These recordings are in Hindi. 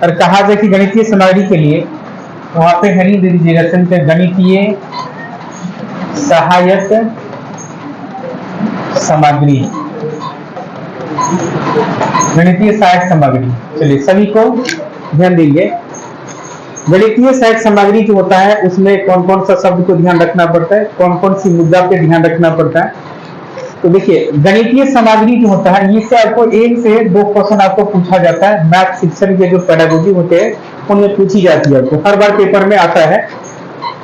और कहा जाए कि गणितीय सामग्री के लिए, तो वहां पे हेडिंग दे दीजिएगा सिंपल गणितीय सहायक सामग्री। गणितीय सहायक सामग्री, चलिए सभी को ध्यान देंगे। गणितीय सहायक सामग्री जो होता है उसमें कौन कौन सा शब्द को ध्यान रखना पड़ता है, कौन कौन सी मुद्दा पे ध्यान रखना पड़ता है। तो देखिए गणितीय सामग्री जो होता है इससे आपको 1 से 2 क्वेश्चन आपको पूछा जाता है। मैथ शिक्षण के जो पेडागोजी होते हैं उनमें पूछी जाती है, आपको हर बार पेपर में आता है।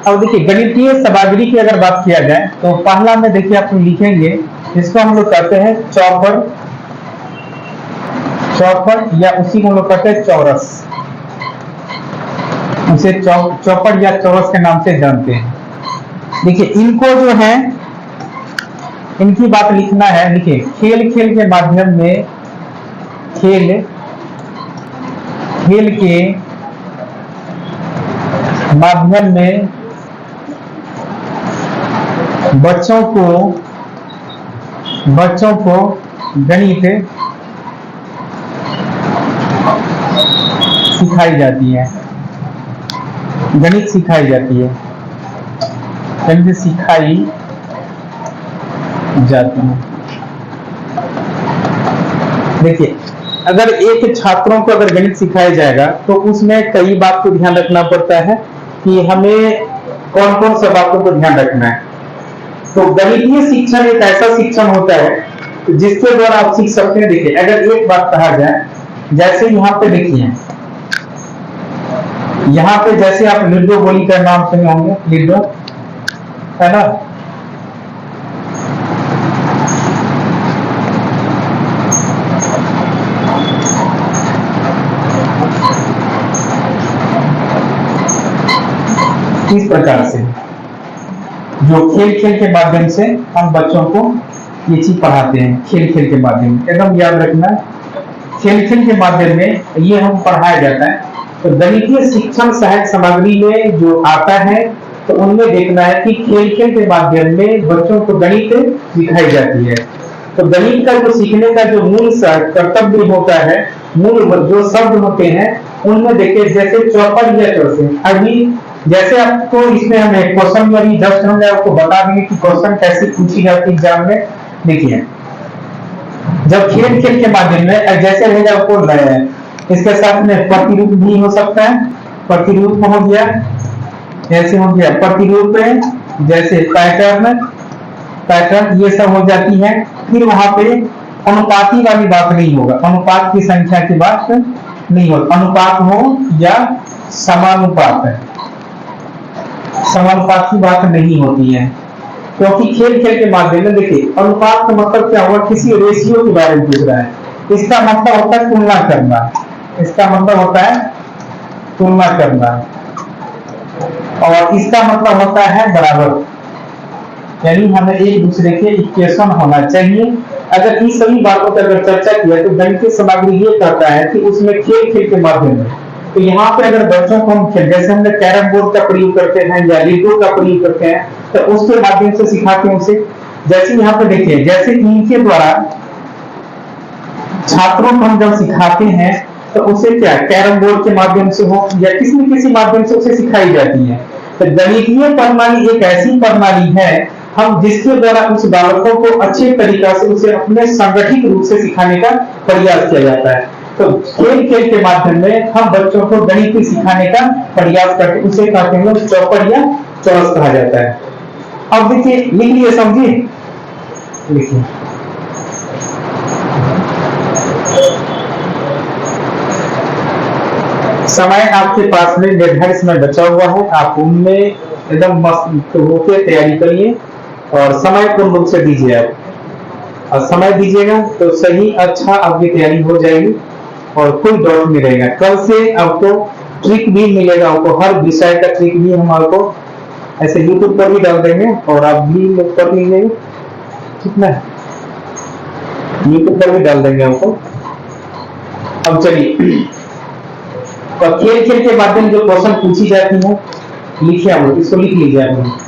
अब देखिए गणितीय सामग्री की अगर बात किया जाए तो पहला में देखिए आप लिखेंगे, जिसको हम लोग कहते हैं चौपड़, चौपड़ या उसी को हम लोग कहते हैं चौरस, उसे चौपड़ या चौरस के नाम से जानते हैं। देखिए इनको जो है इनकी बात लिखना है। देखिए खेल खेल के माध्यम में, खेल खेल के माध्यम में बच्चों को गणित सिखाई जाती है, गणित सिखाई जाती है, गणित सिखाई जाती है। देखिए अगर एक छात्रों को अगर गणित सिखाया जाएगा तो उसमें कई बात को ध्यान रखना पड़ता है कि हमें कौन कौन सा बातों को ध्यान रखना है। तो गणितीय शिक्षण एक ऐसा शिक्षण होता है जिसके द्वारा आप सीख सकते हैं। देखिए अगर एक बात कहा जाए, जैसे यहाँ पे देखिए, यहाँ पे जैसे आप लूडो गोली का नाम सुने होंगे, लूडो है ना। इस प्रकार से जो खेल खेल के माध्यम से हम बच्चों को ये चीज पढ़ाते हैं, खेल खेल के माध्यम में, एकदम याद रखना, खेल खेल के माध्यम में ये हम पढ़ाया जाता है। तो गणितीय शिक्षण सहायक सामग्री में जो आता है तो उनमें देखना है कि खेल खेल के माध्यम में बच्चों को गणित सिखाई जाती है। तो गणित का जो सीखने का जो मूल कर्तव्य होता है, मूल जो शब्द होते हैं उनमें देखिए जैसे चौपड़ या चौसे। अभी जैसे आपको इसमें हमें क्वेश्चन में अभी जस्ट हमने आपको बता देंगे कि क्वेश्चन कैसे पूछी जाती है एग्जाम में। देखिए जब खेल खेल के माध्यम में जैसे रहेगा आपको इसके साथ में प्रतिरूप भी हो सकता है, प्रतिरूप हो गया, जैसे हो गया प्रतिरूप है, जैसे पैटर्न, पैटर्न ये सब हो जाती है। फिर वहां पे अनुपाती वाली बात नहीं होगा, अनुपात की संख्या की बात नहीं होगा, अनुपात हो या समानुपात है, समानुपात की बात नहीं होती है। क्योंकि खेल खेल के माध्यम में देखिए अनुपात का मतलब क्या हुआ, किसी रेशियो के बारे में पूछ रहा है। इसका मतलब होता है तुलना करना, इसका मतलब होता है तुलना करना, और इसका मतलब होता है बराबर, यानी हमें एक दूसरे के इक्वेशन होना चाहिए। अगर इन सभी बातों पर अगर चर्चा किया तो गणितीय सामग्री ये कहता है कि उसमें खेल खेल के माध्यम में, तो यहाँ पे अगर बच्चों को हम खेल, जैसे हमने कैरम बोर्ड का प्रयोग करते हैं या लूडो का प्रयोग करते हैं, तो उसके माध्यम से सिखाते हैं उसे। जैसे यहाँ पे देखिए, जैसे इनके द्वारा छात्रों को हम जब सिखाते हैं तो उसे क्या कैरम बोर्ड के माध्यम से हो या किसी न किसी माध्यम से उसे सिखाई जाती है। तो गणितीय प्रणाली एक ऐसी प्रणाली है हम जिसके द्वारा उस बालकों को अच्छे तरीका से उसे अपने संगठित रूप से सिखाने का प्रयास किया जाता है। तो खेल खेल के माध्यम में हम बच्चों को गणित सिखाने का प्रयास करते हैं, उसे कहते हैं चौपड़ या चौरस कहा जाता है। अब देखिए लिख लिए, समझिए, लिखिए समय आपके पास में निर्धारित समय बचा हुआ है, आप उनमें एकदम मस्त होकर तैयारी करिए और समय पूर्ण रूप से दीजिए। आप और समय दीजिएगा तो सही अच्छा आपकी तैयारी हो जाएगी और कोई डाउट नहीं रहेगा। कल से आपको ट्रिक भी मिलेगा, आपको हर विषय का ट्रिक भी हम आपको ऐसे यूट्यूब पर भी डाल देंगे और आप भी लोग कर लीजिएगा, ठीक ना, यूट्यूब पर भी डाल देंगे आपको। अब चलिए, और खेल खेल के माध्यम जो क्वेश्चन पूछी जाती है लिखिए, आप इसको लिख लीजिए आप।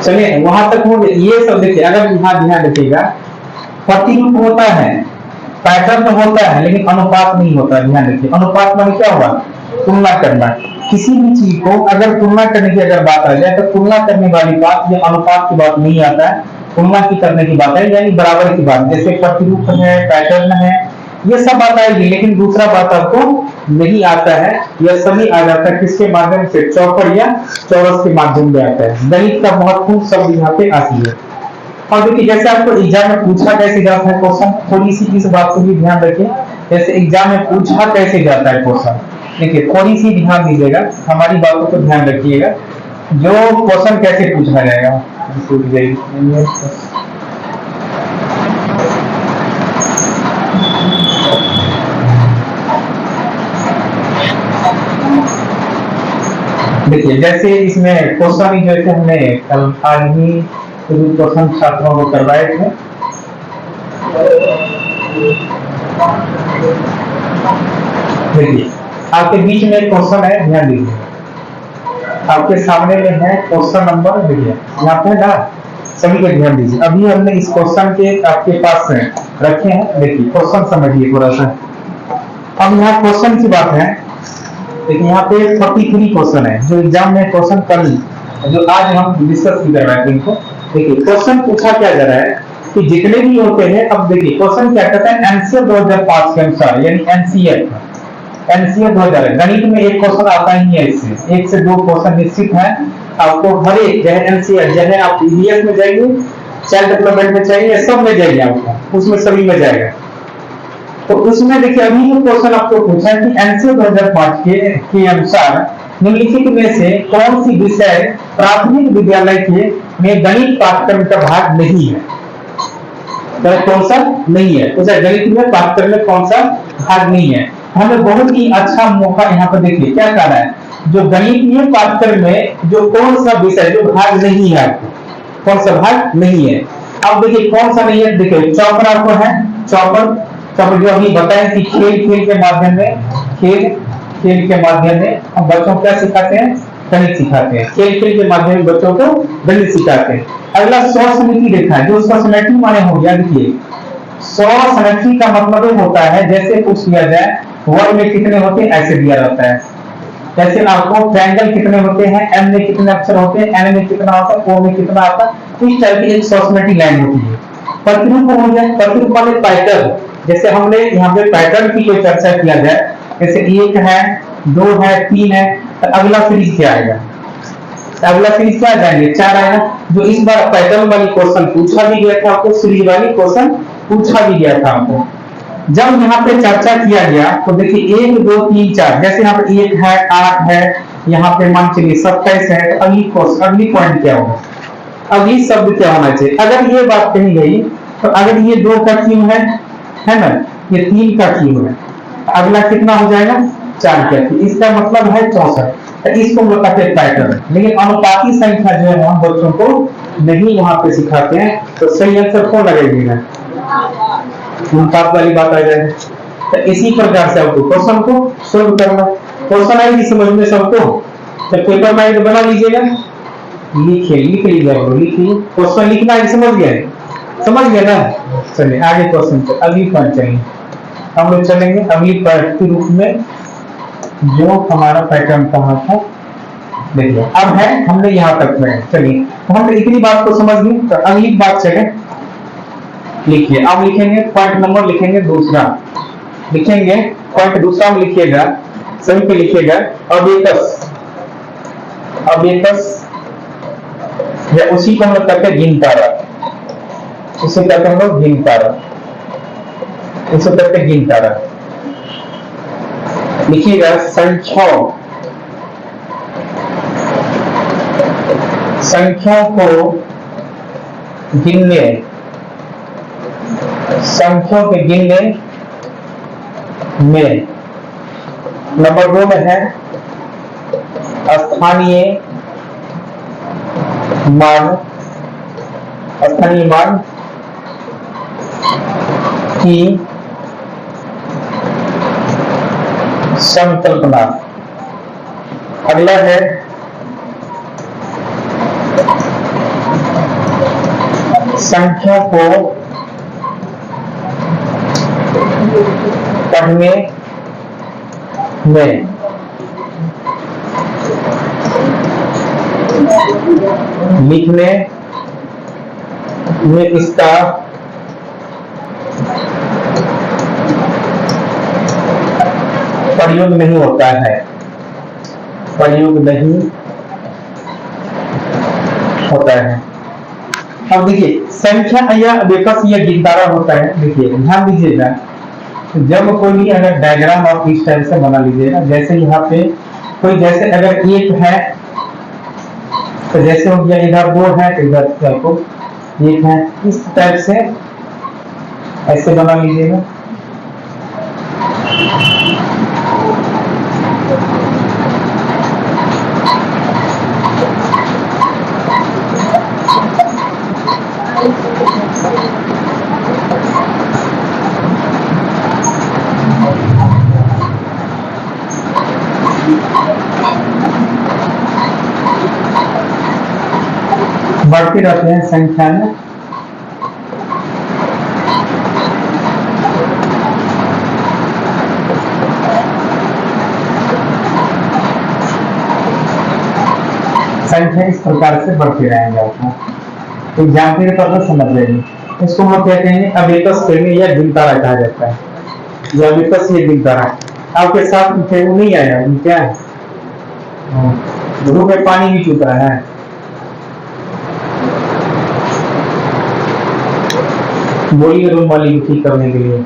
चलिए वहां तक हो गया। ये सब देखिए, अगर यहाँ ध्यान रखिएगा, प्रतिरूप होता है, पैटर्न होता है, लेकिन अनुपात नहीं होता। ध्यान रखिए, अनुपात माने क्या हुआ? तुलना करना। किसी भी चीज को अगर तुलना करने की अगर बात आ जाए, तो तुलना करने वाली बात ये अनुपात की बात नहीं आता है, तुलना की करने की बात है, यानी बराबर की बात। जैसे प्रतिरूप है, पैटर्न है, ये सब बात आएगी, लेकिन दूसरा बात आपको नहीं आता है। यह सभी आ जाता है किसके माध्यम से? चौपड़ या चौरस के माध्यम से आता है। गणित का महत्वपूर्ण शब्द यहाँ पे आती है। और देखिए, जैसे आपको एग्जाम में पूछा कैसे जाता है क्वेश्चन, थोड़ी सी इस बात को भी ध्यान रखिए। जैसे एग्जाम में पूछा कैसे जाता है क्वेश्चन, देखिए थोड़ी सी ध्यान दीजिएगा, हमारी बातों को ध्यान रखिएगा। जो क्वेश्चन कैसे पूछा जाएगा, देखिए जैसे इसमें क्वेश्चन जैसे हमने कल आज ही क्वेश्चन छात्रों को करवाए थे। देखिए आपके बीच में एक क्वेश्चन है, ध्यान दीजिए, आपके सामने में है क्वेश्चन नंबर, देखिए यहाँ पे ना, सभी को ध्यान दीजिए। अभी हमने इस क्वेश्चन के आपके पास रखे हैं, देखिए क्वेश्चन समझिए थोड़ा सा। अब यहाँ क्वेश्चन की बात है, देखिए यहाँ पे 43 क्वेश्चन है जो एग्जाम में क्वेश्चन कल जो आज हम डिस्कस भी कर रहे थे इनको। देखिए क्वेश्चन पूछा क्या जा रहा है कि जितने भी होते हैं, अब देखिए क्वेश्चन क्या कहता है, एनसीआर 2005 के अनुसार, यानी एनसीआर 2000 गणित में एक क्वेश्चन आता ही है, इससे 1 से 2 क्वेश्चन निश्चित है आपको। हर एक चाहे एनसीआर, चाहे आप ईवीएस में जाइए, चाइल्ड डेवलपमेंट में चाहिए, सब में जाइए आपको, उसमें सभी में जाएगा। तो उसमें देखिए अभी जो क्वेश्चन आपको पूछा है कि एनसीआर 2005 के अनुसार निम्नलिखित में से कौन सी विषय प्राथमिक विद्यालय के में गणित पाठ्यक्रम का भाग नहीं है? तो कौन सा नहीं है? पूछा गणित में पाठ्यक्रम में कौन सा भाग नहीं है। हमें बहुत ही अच्छा मौका यहाँ पर देखिए क्या कह रहा है, जो गणितीय पाठ्यक्रम में जो कौन सा विषय जो भाग नहीं है, आपको कौन सा भाग नहीं है। अब देखिए कौन सा नहीं है, देखिए चौपड़ आपको है, चौपड़ जो अभी बताएं कि खेल के माध्यम में, खेल के माध्यम में हम बच्चों को क्या सिखाते हैं? गणित सिखाते हैं। खेल के माध्यम में बच्चों को गणित सिखाते हैं। अगला स्वसमिति देखा है, जो स्वसमिति माने हो गया, देखिए स्वसमिति का मतलब होता है, जैसे पूछ लिया जाए वर्ग में कितने होते हैं, ऐसे दिया जाता है। जैसे आपको ट्रायंगल कितने होते हैं, एम में कितने अक्षर होते हैं, एन में कितना होता है, ओ में कितना आता है, इस टाइप की एक स्वसमिति लाइन होती है। प्रतिरूप हो जाए, प्रतिरूप माने पैटर्न, जैसे हमने यहाँ पे पैटर्न की कोई चर्चा किया जाए, जैसे 1 है, 2 है, 3 है, तो अगला सीरीज क्या आएगा? अगला सीरीज क्या जाएंगे? 4 आएगा। जो इस बार पैटर्न वाली क्वेश्चन पूछा भी गया था आपको, सीरीज वाली क्वेश्चन पूछा भी गया था आपको। जब यहाँ पे चर्चा किया गया तो देखिए 1, 2, 3, 4, जैसे यहाँ पे 1 है, 8 है, यहाँ पे मान चलिए 27 है, तो अगली पॉइंट क्या होगा? अगली शब्द क्या होना चाहिए? अगर ये बात कही गई तो अगर ये 2 का क्यों है ना, ये 3 का क्यों है, अगला कितना हो जाएगा? 4 का। इसका मतलब है 64। तो इसको हम लोग कहते हैं पैटर्न। लेकिन अनुपाती संख्या जो है हम बच्चों को नहीं वहां पे सिखाते हैं। तो सही आंसर कौन लगेगा? अनुपात वाली बात आ जाए। तो इसी प्रकार से आपको क्वेश्चन को सोल्व करना, क्वेश्चन आएगी समझ में सबको, तो पेपर में बना लीजिएगा, लिख लीजिए, क्वेश्चन लिखना है, समझ गए ना। चलिए आगे क्वेश्चन पे, अगली पॉइंट चलेंगे, हम लोग चलेंगे अगली पॉइंट के रूप में, जो हमारा पैटर्न कहा था। देखिए अब है, हमने यहाँ तक में, चलिए तो हमने इतनी बात को समझ ली। तो अगली बात चले, लिखिए। अब लिखेंगे पॉइंट नंबर, लिखेंगे दूसरा, लिखेंगे पॉइंट दूसरा में लिखिएगा, सभी पे लिखिएगा अबेकस या उसी को हम लोग कहते हैं गिनतारा, इसे कहते हैं हम लोग गिनतारा, इसे कहते हैं गिनतारा। लिखिएगा संख्या को गिनने, संख्याओं के गिनने में नंबर 2 में है स्थानीय मान की संकल्पना। अगला है संख्या को पढ़ने में लिखने में इसका प्रयोग नहीं होता है, प्रयोग नहीं होता है। अब देखिए संख्या या अबेकस या गिनतारा होता है। देखिए ध्यान दीजिएगा, जब कोई भी अगर डायग्राम आप इस टाइप से बना लीजिएगा, जैसे यहाँ पे कोई जैसे अगर एक है तो जैसे हो गया, इधर दो है तो इधर आपको एक है, इस टाइप से ऐसे बना लीजिएगा। बढ़ते रहते हैं संख्या में। संख्या इस प्रकार से बढ़ते रहेंगे। आपको तो जानते तो समझ जाएंगे। इसको हम कहते हैं अबेकस कहने या गिनतारा कहा जाता है, या अबेकस या गिनतारा। आपके साथ नहीं आया क्या? धूप में पानी भी चूत रहा है। बोलिए रूम वाली को ठीक करने के लिए।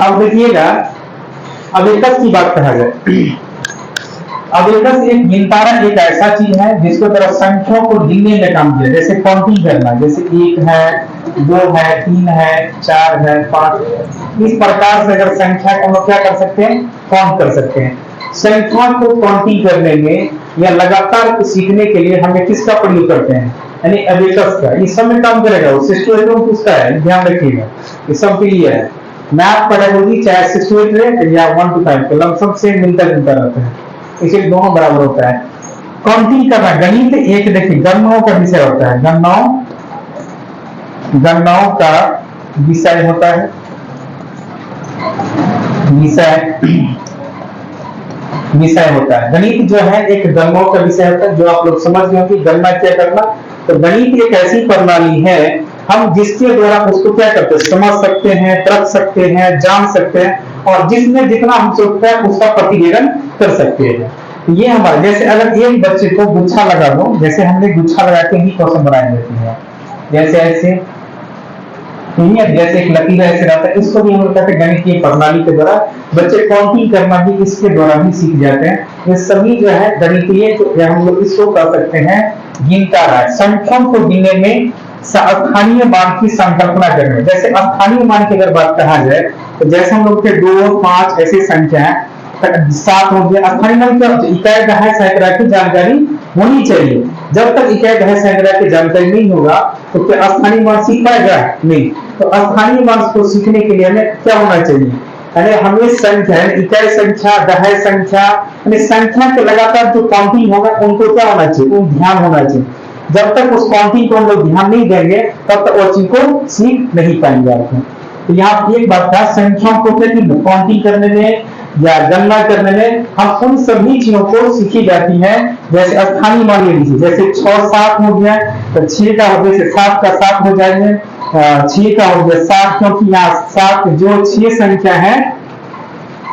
अब देखिएगा, अबेकस की बात कहा जाए। अबेकस एक गिनतारा एक ऐसा चीज है जिसको तरह संख्याओं को गिनने में काम किया, जैसे काउंटिंग करना, जैसे 1 है, 2 है, 3 है, 4 है, 5। इस प्रकार से अगर संख्या को हम लोग क्या कर सकते हैं, काउंट कर सकते हैं। संख्या को काउंटिंग करने में या लगातार सीखने के लिए हमें किसका प्रयोग करते हैं, यानी अबेकस का। इस सब में काम करेगा वो। सिस्टोएटम किसका है, ध्यान रखिएगा, ये सब के लिए है। मैथ पेडागोजी चाहे सिस्टोएट या 1 to 5 के लमसम से मिलता जुलता रहता है, इसे दोनों बराबर होता है। काउंटिंग करना गणित एक, देखिए गणनाओं का विषय होता है, गणनाओं का विषय होता है, विषय होता है। गणित जो है एक गणनाओं का विषय होता है, जो आप लोग समझ गए कि गणना क्या करना। तो गणित एक ऐसी प्रणाली है हम जिसके द्वारा उसको क्या करते हैं, समझ सकते हैं, परख सकते हैं, जान सकते हैं, और जिसमें जितना हम सोचते हैं उसका प्रतिवेदन कर सकते हैं। ये हमारे जैसे अगर एक बच्चे को गुच्छा लगा दो, जैसे हमने गुच्छा लगा के ही क्वेश्चन बनाए जाते हैं, जैसे ऐसे जैसे एक लकीर ऐसे रहता है, इसको भी हम लोग कहते हैं गणित की प्रणाली के द्वारा बच्चे काउंटिंग करना भी इसके द्वारा भी सीख जाते हैं। ये सभी जो है गणितीय जो हम लोग इसको कर सकते हैं गिनतारा, संख्याओं को गिनने में स्थानीय मान की संकल्पना करने। जैसे स्थानीय मान की अगर बात कहा जाए तो जैसे हम लोग के 2, 5 ऐसी संख्या है, 7 हो गया। स्थानीय मान क्या होता है, इकाई दहाई सैकड़ा की जानकारी होनी चाहिए। जब तक इकाई दहाई सैकड़ा की जानकारी नहीं होगा तो क्या स्थानीय मान सीख पाएगा, नहीं। तो स्थानीय मान को सीखने के लिए हमें क्या होना चाहिए, यानी हमें संख्या, इकाई संख्या, दहाई संख्या, यानी संख्या के लगातार जो काउंटिंग होगा उनको क्या होना चाहिए, उन ध्यान होना चाहिए। जब तक उस काउंटिंग को हम लोग ध्यान नहीं देंगे तब तक वो चीज को सीख नहीं पाएंगे आप। तो यहाँ एक बात था, संख्याओं को काउंटिंग करने में या गणना करने में हम उन सभी चीजों को सीखी जाती है। जैसे स्थानीय मान ले लीजिए, जैसे 6, 7 हो गया तो 6 का हो गया, 7 का 7 हो जाएंगे, 6 का हो गया 7, क्योंकि यहाँ 7 जो 6 संख्या है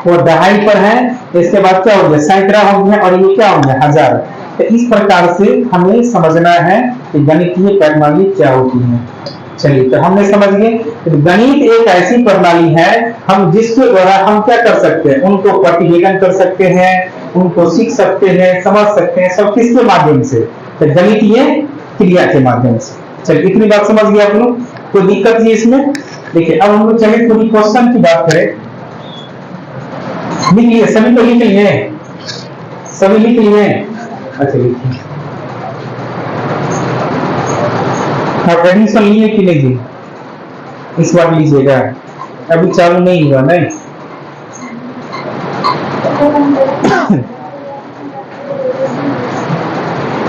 वो दहाई पर है। इसके बाद क्या हो गया, सैकड़ा हो गया, और ये क्या हो गया, 1000। तो इस प्रकार से हमें समझना है कि गणितीय प्रणाली क्या होती है। चलिए, तो हमने समझ गए कि गणित एक ऐसी प्रणाली है हम जिसके द्वारा हम क्या कर सकते हैं, उनको प्रतिवेदन कर सकते हैं, उनको सीख सकते हैं, समझ सकते हैं, सब किसके माध्यम से, तो गणितीय क्रिया के माध्यम से। चलिए, इतनी बात समझ गया आप लोग, कोई दिक्कत नहीं इसमें। देखिए अब हम लोग चलिए थोड़ी क्वेश्चन की बात करें। लिख लिए सभी को, लिख लिए सभी, लिख लिए। अच्छा लिखिए, आप एडमिशन लिए कि नहीं जी, इस बार लीजिएगा, अभी चालू नहीं हुआ। नहीं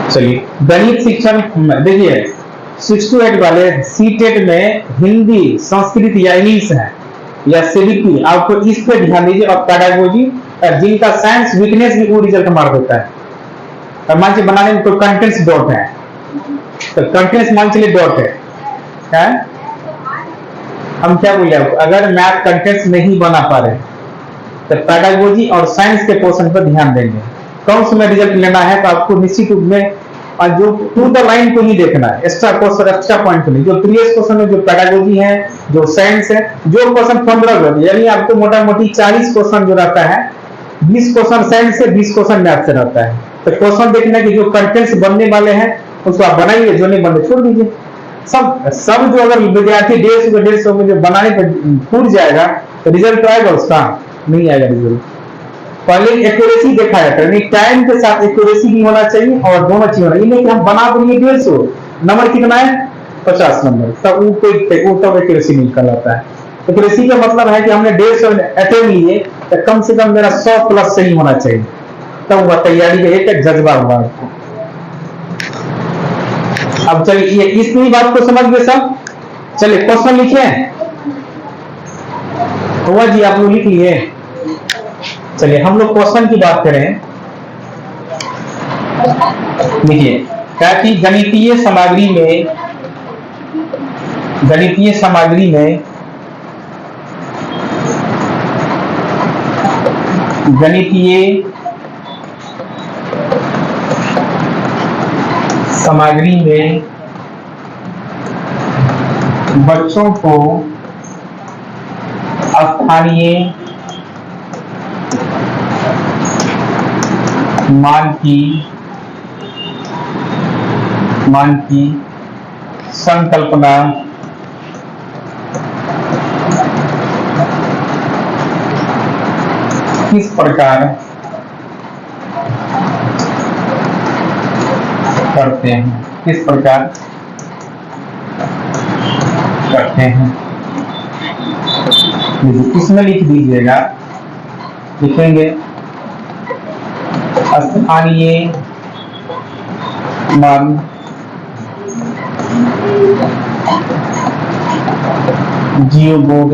चलिए गणित शिक्षण देखिए 6 to 8 वाले सीटेट में हिंदी, संस्कृत या इंग्लिश है या सिविक, आपको इस पे ध्यान दीजिए। और पेडागोजी, जिनका साइंस वीकनेस भी वो रिजल्ट मार देता है। और मान लीजिए बनाने में कोई कंटेंट्स डॉट है, तो कंटेंट्स मान चलिए डॉट है? हम क्या बोले, अगर मैथ कंटेंट्स नहीं बना पा रहे तो पेडागोजी और साइंस के पोर्शन पर ध्यान देंगे। कौन सा में रिजल्ट लेना है तो आपको निश्चित रूप में जो टू द लाइन को नहीं देखना है, एक्स्ट्रा क्वेश्चन, एक्स्ट्रा पॉइंट को नहीं। जो प्रीवियस क्वेश्चन में जो पेडागोजी है, जो साइंस है, जो क्वेश्चन 15 यानी आपको मोटा मोटी 40 क्वेश्चन जो रहता है, 20 क्वेश्चन साइंस से, 20 क्वेश्चन मैथ से रहता है। तो क्वेश्चन देखना कि जो कंटेंट्स बनने वाले हैं उसको आप बनाइए, जो नहीं बनने छोड़ दीजिए। सब जो अगर विद्यार्थी 150 में जो बनाने पर टूट जाएगा तो रिजल्ट तो आएगा उसका? नहीं आएगा रिजल्ट। पहले एक्यूरेसी देखा जाता है, टाइम के साथ एक्यूरेसी भी होना चाहिए और दोनों चीज होना। ये नहीं कि हम बना देंगे 150, नंबर कितना है 50 नंबर, तब वो कोई तब एक्यूरेसी नहीं कहलाता है। एक्यूरेसी का मतलब है कि हमने 150 अटेम्प्ट लिए तो कम से कम मेरा 100 प्लस सही होना चाहिए, तब वह तैयारी का एक जज्बा हुआ आपको। अब चलिए ये इतनी बात को समझ गए सब। चलिए क्वेश्चन लिखे हुआ जी, आप लोग लिख लिए? चलिए हम लोग क्वेश्चन की बात करें। देखिए क्या कि गणितीय सामग्री में बच्चों को स्थानीय मान की संकल्पना किस प्रकार करते हैं? इसमें लिख दीजिएगा, लिखेंगे स्थानीय मान जियो बोर्ड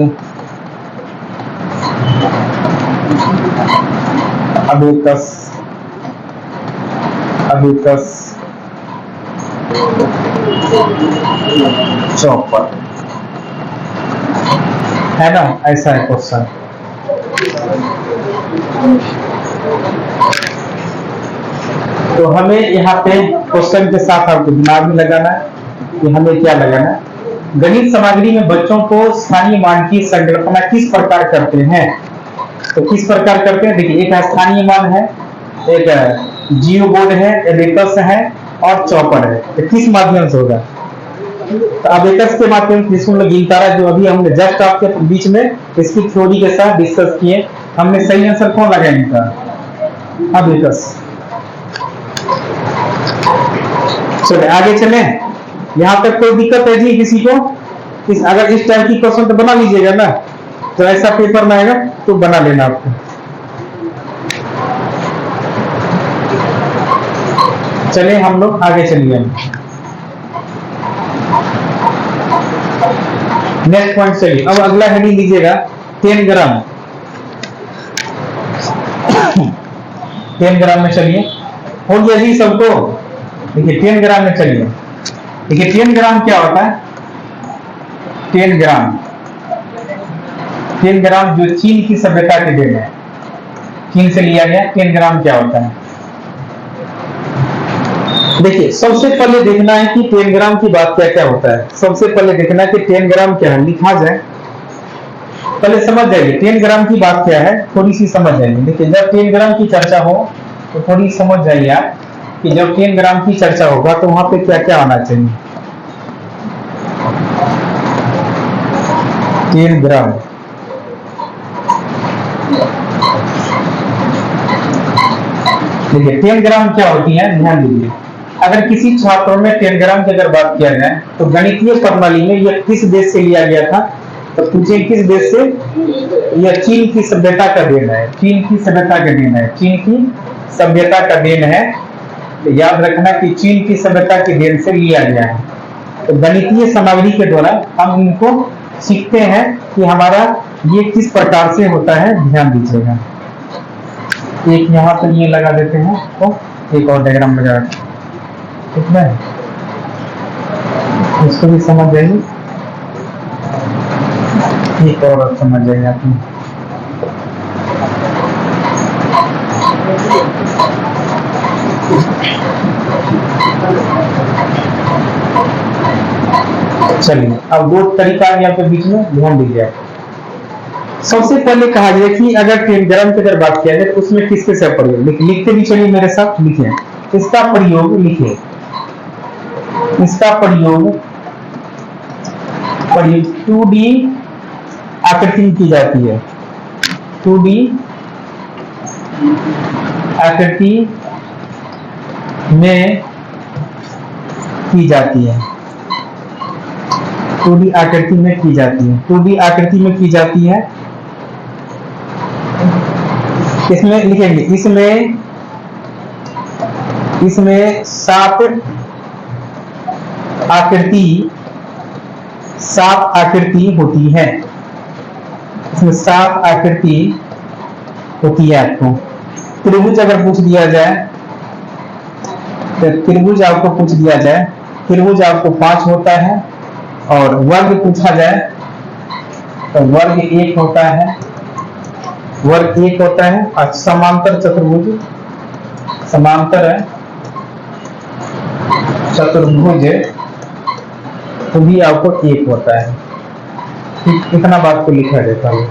अबेकस चौपर, है ना? ऐसा है क्वेश्चन। तो हमें यहाँ पे क्वेश्चन के साथ आपको दिमाग में लगाना है कि हमें क्या लगाना है। गणित सामग्री में बच्चों को स्थानीय मान की संकल्पना किस प्रकार करते हैं? तो किस प्रकार करते हैं? देखिए, एक स्थानीय मान है, एक जियो बोर्ड है, एबेकस है और चॉपर है। तो किस माध्यम से होगा? तो अबेकस के माध्यम से, जिसको गिनतारा जो अभी हमने जस्ट आपके बीच में इसकी थ्योरी के साथ डिस्कस किए, हमने सही आंसर कौन लगाया इनका? अबेकस। चले आगे चले। यहाँ तक कोई दिक्कत है जी किसी को? अगर इस टाइप की क्वेश्चन तो बना लीजिएगा ना, तो ऐसा पेपर में आएगा तो बना लेना आपको। चले हम लोग आगे चलिए। नेक्स्ट पॉइंट चलिए। अब अगला हेडिंग लीजिएगा 10 ग्राम। 10 ग्राम में चलिए, हो गया जी सबको? देखिए 10 ग्राम में चलिए। देखिए 10 ग्राम क्या होता है? 10 ग्राम जो चीन की सभ्यता के देन है, चीन से लिया गया। 10 ग्राम क्या होता है? देखिए सबसे पहले देखना है कि 10 ग्राम की बात क्या क्या होता है। सबसे पहले देखना है कि 10 ग्राम क्या है, लिखा जाए। पहले समझ जाइए 10 ग्राम की बात क्या है, थोड़ी सी समझ जाइए। देखिए जब 10 ग्राम की चर्चा हो तो थोड़ी समझ जाइए आप कि जब 10 ग्राम की चर्चा होगा तो वहां पे क्या क्या आना चाहिए। 10 ग्राम देखिए 10 ग्राम क्या होती है, ध्यान दीजिए। अगर किसी छात्र में 10 ग्राम की अगर बात किया जाए तो गणितीय प्रणाली में यह किस देश से लिया गया था? तो पूछे किस देश से? यह चीन की सभ्यता का देन है। चीन की सभ्यता का देन है। चीन की सभ्यता का देन है तो याद रखना कि चीन की सभ्यता की देन से लिया गया है। तो गणितीय सामग्री के द्वारा हम इनको सीखते हैं कि हमारा ये किस प्रकार से होता है, ध्यान दीजिएगा। एक यहाँ पर ये लगा देते हैं, तो एक और डायग्राम लगा, ठीक है, इसको भी समझ जाइए, एक और समझ जाइए आप। चलिए अब दो तरीका है यहाँ पे बीच में, ध्यान दीजिए आप। सबसे पहले कहा गया कि अगर टेलीग्राम की अगर बात किया जाए तो उसमें किसके से प्रयोग, लिखते भी चलिए मेरे साथ, लिखिए इसका प्रयोग, लिखिए इसका प्रयोग 2D आकृति में की जाती है, 2D आकृति में की जाती है, 2D आकृति में की जाती है, 2D आकृति में की जाती है। इसमें लिखेंगे, इसमें 7 आकृति होती है, इसमें 7 आकृति होती है। आपको त्रिभुज अगर पूछ दिया जाए तो त्रिभुज आपको पूछ दिया जाए, त्रिभुज आपको 5 होता है, और वर्ग पूछा जाए तो वर्ग 1 होता है, वर्ग 1 होता है। और समांतर चतुर्भुज, समांतर चतुर्भुज तो भी आपको 1 होता है। इतना बात को लिखा जाता है।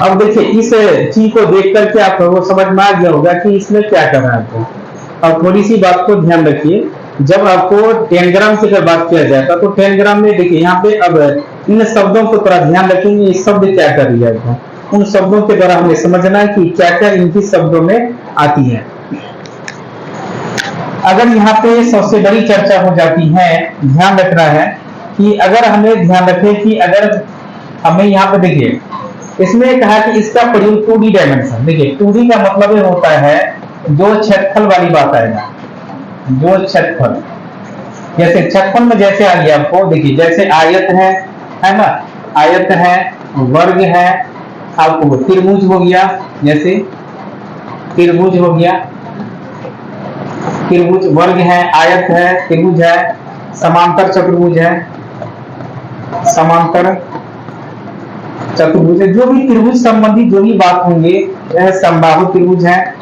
अब देखिए इस चीज को देख करके आपको समझ में आ गया होगा कि इसमें क्या करना है। और थोड़ी सी बात को ध्यान रखिए, जब आपको टेनग्राम से अगर बात किया जाएगा तो टेनग्राम में देखिए यहाँ पे अब इन शब्दों को थोड़ा ध्यान रखेंगे, ये शब्द क्या कर रही है, उन शब्दों के द्वारा हमें समझना है कि क्या क्या इनकी शब्दों में आती है। अगर यहाँ पे सबसे बड़ी चर्चा हो जाती है, ध्यान रखना है कि अगर हमें ध्यान रखें कि अगर हमें यहाँ पे देखिए इसमें कहा कि इसका प्रयोग 2D डायमेंशन, देखिए 2D का मतलब ये होता है जो क्षेत्रफल वाली बात आएगा, जो क्षेत्रफल, जैसे क्षेत्रफल में जैसे आ गया आपको, देखिए जैसे आयत है ना, आयत है, वर्ग है, आपको त्रिभुज हो गया, जैसे त्रिभुज हो गया, त्रिभुज वर्ग है, आयत है, त्रिभुज है, समांतर चतुर्भुज है, समांतर चतुर्भुज है, जो भी त्रिभुज संबंधी जो भी बात होंगे, यह समबाहु त्रिभुज है।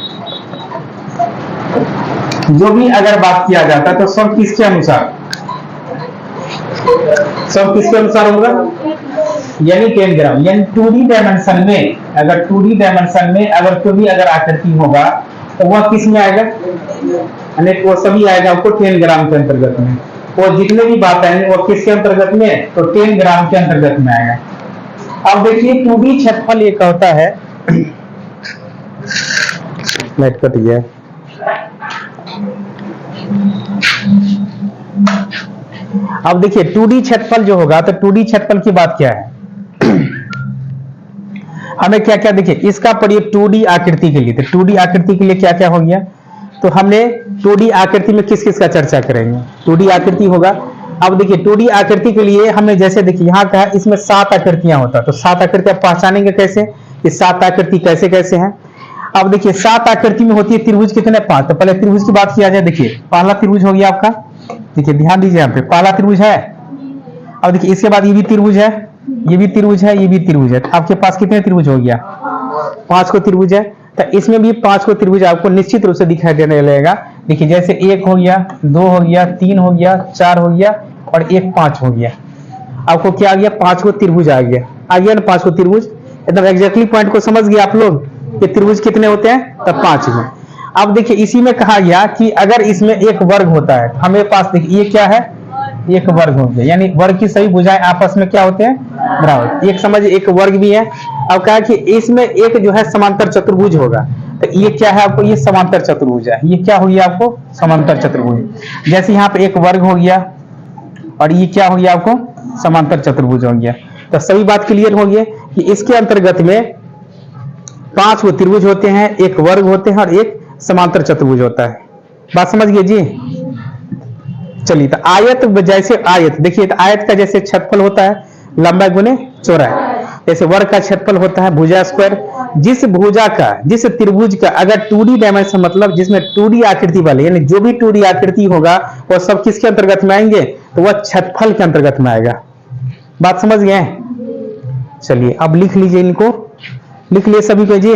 जो भी अगर बात किया जाता है तो सब किसके अनुसार, सब किसके अनुसार होगा, यानी टेनग्राम, यानी 2D डायमेंशन में, अगर 2D डायमेंशन में अगर कोई भी अगर आकृति होगा तो वह किस में आएगा, यानी वो सभी आएगा आपको टेनग्राम के अंतर्गत में। वो जितने भी बात आएंगे वो किसके अंतर्गत में, तो टेनग्राम के अंतर्गत में आएगा। अब देखिए 2D क्षेत्रफल एक होता है, नेट कट गया, अब देखिए 2D क्षेत्रफल जो होगा, तो 2D क्षेत्रफल की बात क्या है, हमें क्या क्या, देखिए इसका प्रयोग 2D आकृति के लिए, तो 2D आकृति के लिए क्या क्या हो गया, तो हमने 2D आकृति में किस किस का चर्चा करेंगे, 2D आकृति होगा। अब देखिए 2D आकृति के लिए हमने जैसे देखिए यहाँ कहा इसमें 7 आकृतियां होता, तो 7 आकृतियां पहचानेंगे कैसे, कि 7 आकृति कैसे कैसे हैं। अब देखिए 7 आकृति में होती है त्रिभुज कितने, 5। तो पहले त्रिभुज की बात किया जाए, देखिए पहला त्रिभुज हो गया आपका, देखिए ध्यान दीजिए यहाँ पे पहला त्रिभुज है। अब देखिए इसके बाद ये भी त्रिभुज है, ये भी त्रिभुज है, ये भी त्रिभुज है, आपके पास कितने त्रिभुज हो गया, 5 को त्रिभुज है। तो इसमें भी 5 को त्रिभुज आपको निश्चित रूप से दिखाई देने लगेगा। देखिए जैसे 1 हो गया, 2 हो गया, 3 हो गया, 4 हो गया और 1 5 हो गया, आपको क्या आ गया, 5 को त्रिभुज आ गया ना, 5 को त्रिभुज, एकदम एग्जैक्टली पॉइंट को समझ गए आप लोग कि त्रिभुज कितने होते हैं, तब 5 में। अब देखिए इसी में कहा गया कि अगर इसमें एक वर्ग होता है, हमें पास देखिए ये क्या है, एक वर्ग हो गया, यानी वर्ग की सभी भुजाएं आपस में क्या होते हैं, बराबर। एक समझ एक वर्ग भी है। अब कहा कि इसमें एक जो है समांतर चतुर्भुज होगा, तो ये क्या है आपको, ये समांतर चतुर्भुज है। ये क्या हो गया आपको, समांतर चतुर्भुज। जैसे यहाँ पे एक वर्ग हो गया और ये क्या हो गया आपको, समांतर चतुर्भुज हो गया। तो सभी बात क्लियर हो गई कि इसके अंतर्गत में 5 वो त्रिभुज होते हैं, एक वर्ग होते हैं और एक समांतर चतुर्भुज होता है। बात समझ गए जी। चलिए, तो आयत जैसे आयत देखिए, तो आयत का जैसे क्षेत्रफल होता है लंबाई गुने चौड़ाई, जैसे वर्ग का क्षेत्रफल होता है भुजा स्क्वायर। जिस भुजा का, जिस त्रिभुज का अगर 2D डायमेंशन, मतलब जिसमें 2D आकृति वाले, यानी जो भी 2D आकृति होगा वो सब किसके अंतर्गत में आएंगे, तो वह क्षेत्रफल के अंतर्गत में आएगा। बात समझ गए। चलिए अब लिख लीजिए, इनको लिख लिए सभी को जी।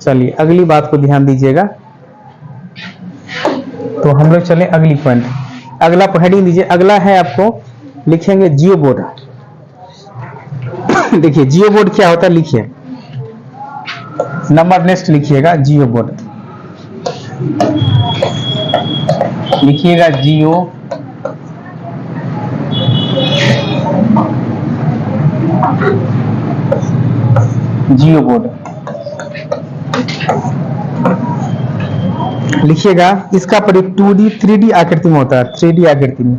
चलिए अगली बात को ध्यान दीजिएगा। तो हम लोग चले अगली पॉइंट, अगला हेडिंग दीजिए। अगला है आपको लिखेंगे जियो बोर्ड। देखिए जियो बोर्ड क्या होता है, लिखिए नंबर नेक्स्ट लिखिएगा, जियो बोर्ड लिखिएगा, जियो जियो बोर्ड लिखिएगा। इसका प्रयोग 2D 3D आकृति में होता है, 3D आकृति में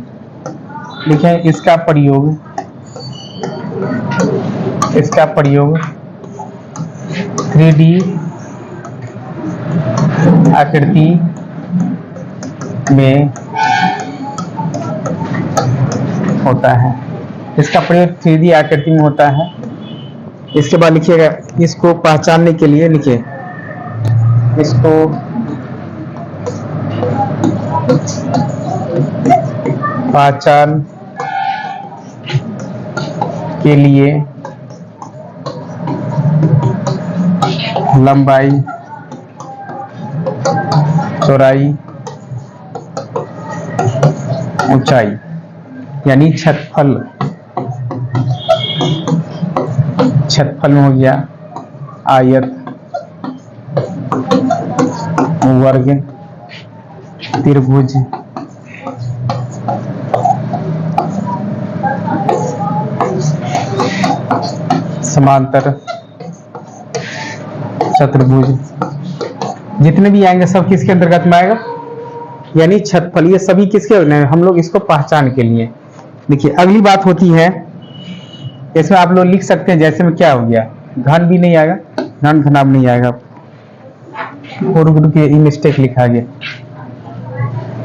लिखें। इसका प्रयोग 3D आकृति में होता है। इसका प्रयोग 3D आकृति में होता है। इसके बाद लिखिएगा, इसको पहचानने के लिए लिखिए, इसको पहचान के लिए लंबाई, चौड़ाई, ऊंचाई, यानी क्षेत्रफल में हो गया आयत, वर्ग, त्रिभुज, समांतर चतुर्भुज, जितने भी आएंगे सब किसके अंतर्गत में आएगा, यानी क्षेत्रफल। ये सभी किसके, हम लोग इसको पहचान के लिए। देखिए अगली बात होती है, इसमें आप लोग लिख सकते हैं, जैसे में क्या हो गया, घन भी नहीं आएगा, घन घनाभ नहीं आएगा, और के मिस्टेक लिखा गया।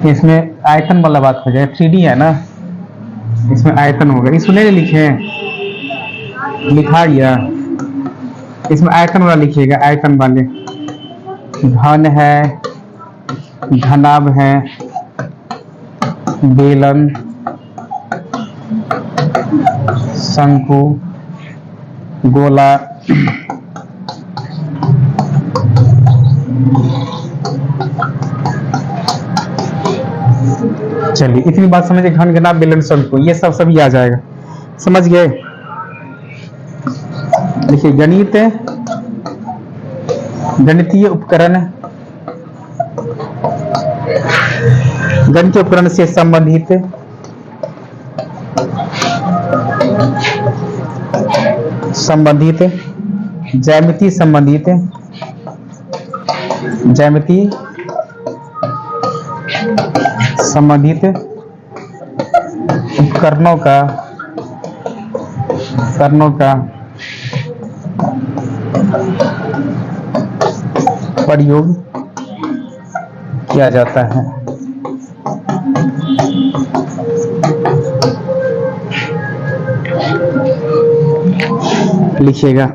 इसमें आयतन वाला बात हो जाए, 3D है ना, इसमें आयतन होगा, इसमें लिखे लिखा गया, इसमें आयतन वाला लिखिएगा, आयतन वाले। घन है, घनाभ है, बेलन, शंकु, गोला, चलिए इतनी बात समझे, घन घनाभ बेलन शंकु, ये सब सभी आ जाएगा, समझ गए। देखिए गणितीय उपकरण, गणितीय उपकरण से संबंधित ज्यामिति संबंधित उपकरणों का प्रयोग किया जाता है। लिखिएगा,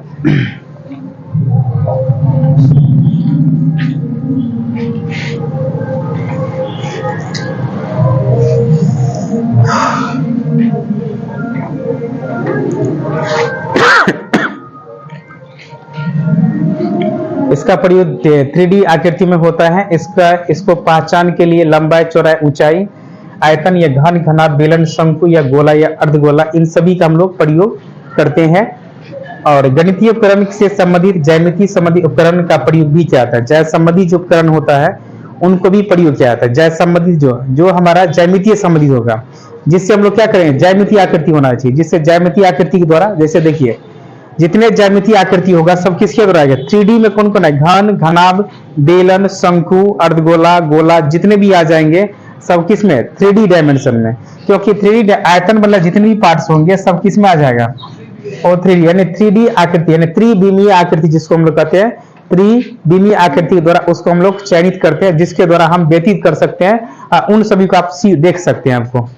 इसका प्रयोग 3D आकृति में होता है। इसको पहचान के लिए लंबाई, चौड़ाई, ऊंचाई, आयतन या घन घनाभ, बेलन, शंकु या गोला या अर्धगोला, इन सभी का हम लोग प्रयोग करते हैं। और गणितीय उपकरण से संबंधित ज्यामिति संबंधी उपकरण का प्रयोग भी किया जाता है। ज्या संबंधी जो उपकरण होता है उनको भी प्रयोग किया जाता है। ज्या संबंधित जो हमारा ज्यामितीय संबंधित होगा, जिससे हम लोग क्या करेंगे, ज्यामितीय आकृति होना चाहिए, जिससे ज्यामितीय आकृति के द्वारा, जैसे देखिए जितने ज्यामितीय आकृति होगा सब किसके द्वारा आएगा, 3D में कौन कौन है, घन, घनाभ, बेलन, शंकु, अर्धगोला, गोला, जितने भी आ जाएंगे सब किस में, 3D डायमेंशन में। क्योंकि 3D आयतन मतलब जितने भी पार्ट्स होंगे सब किस में आ जाएगा, और 3D यानी 3D आकृति यानी त्रिविमीय आकृति जिसको हम लोग कहते हैं, त्रिविमीय आकृति के द्वारा उसको हम लोग चयनित करते हैं, जिसके द्वारा हम व्यतीत कर सकते हैं। उन सभी को आप देख सकते हैं आपको।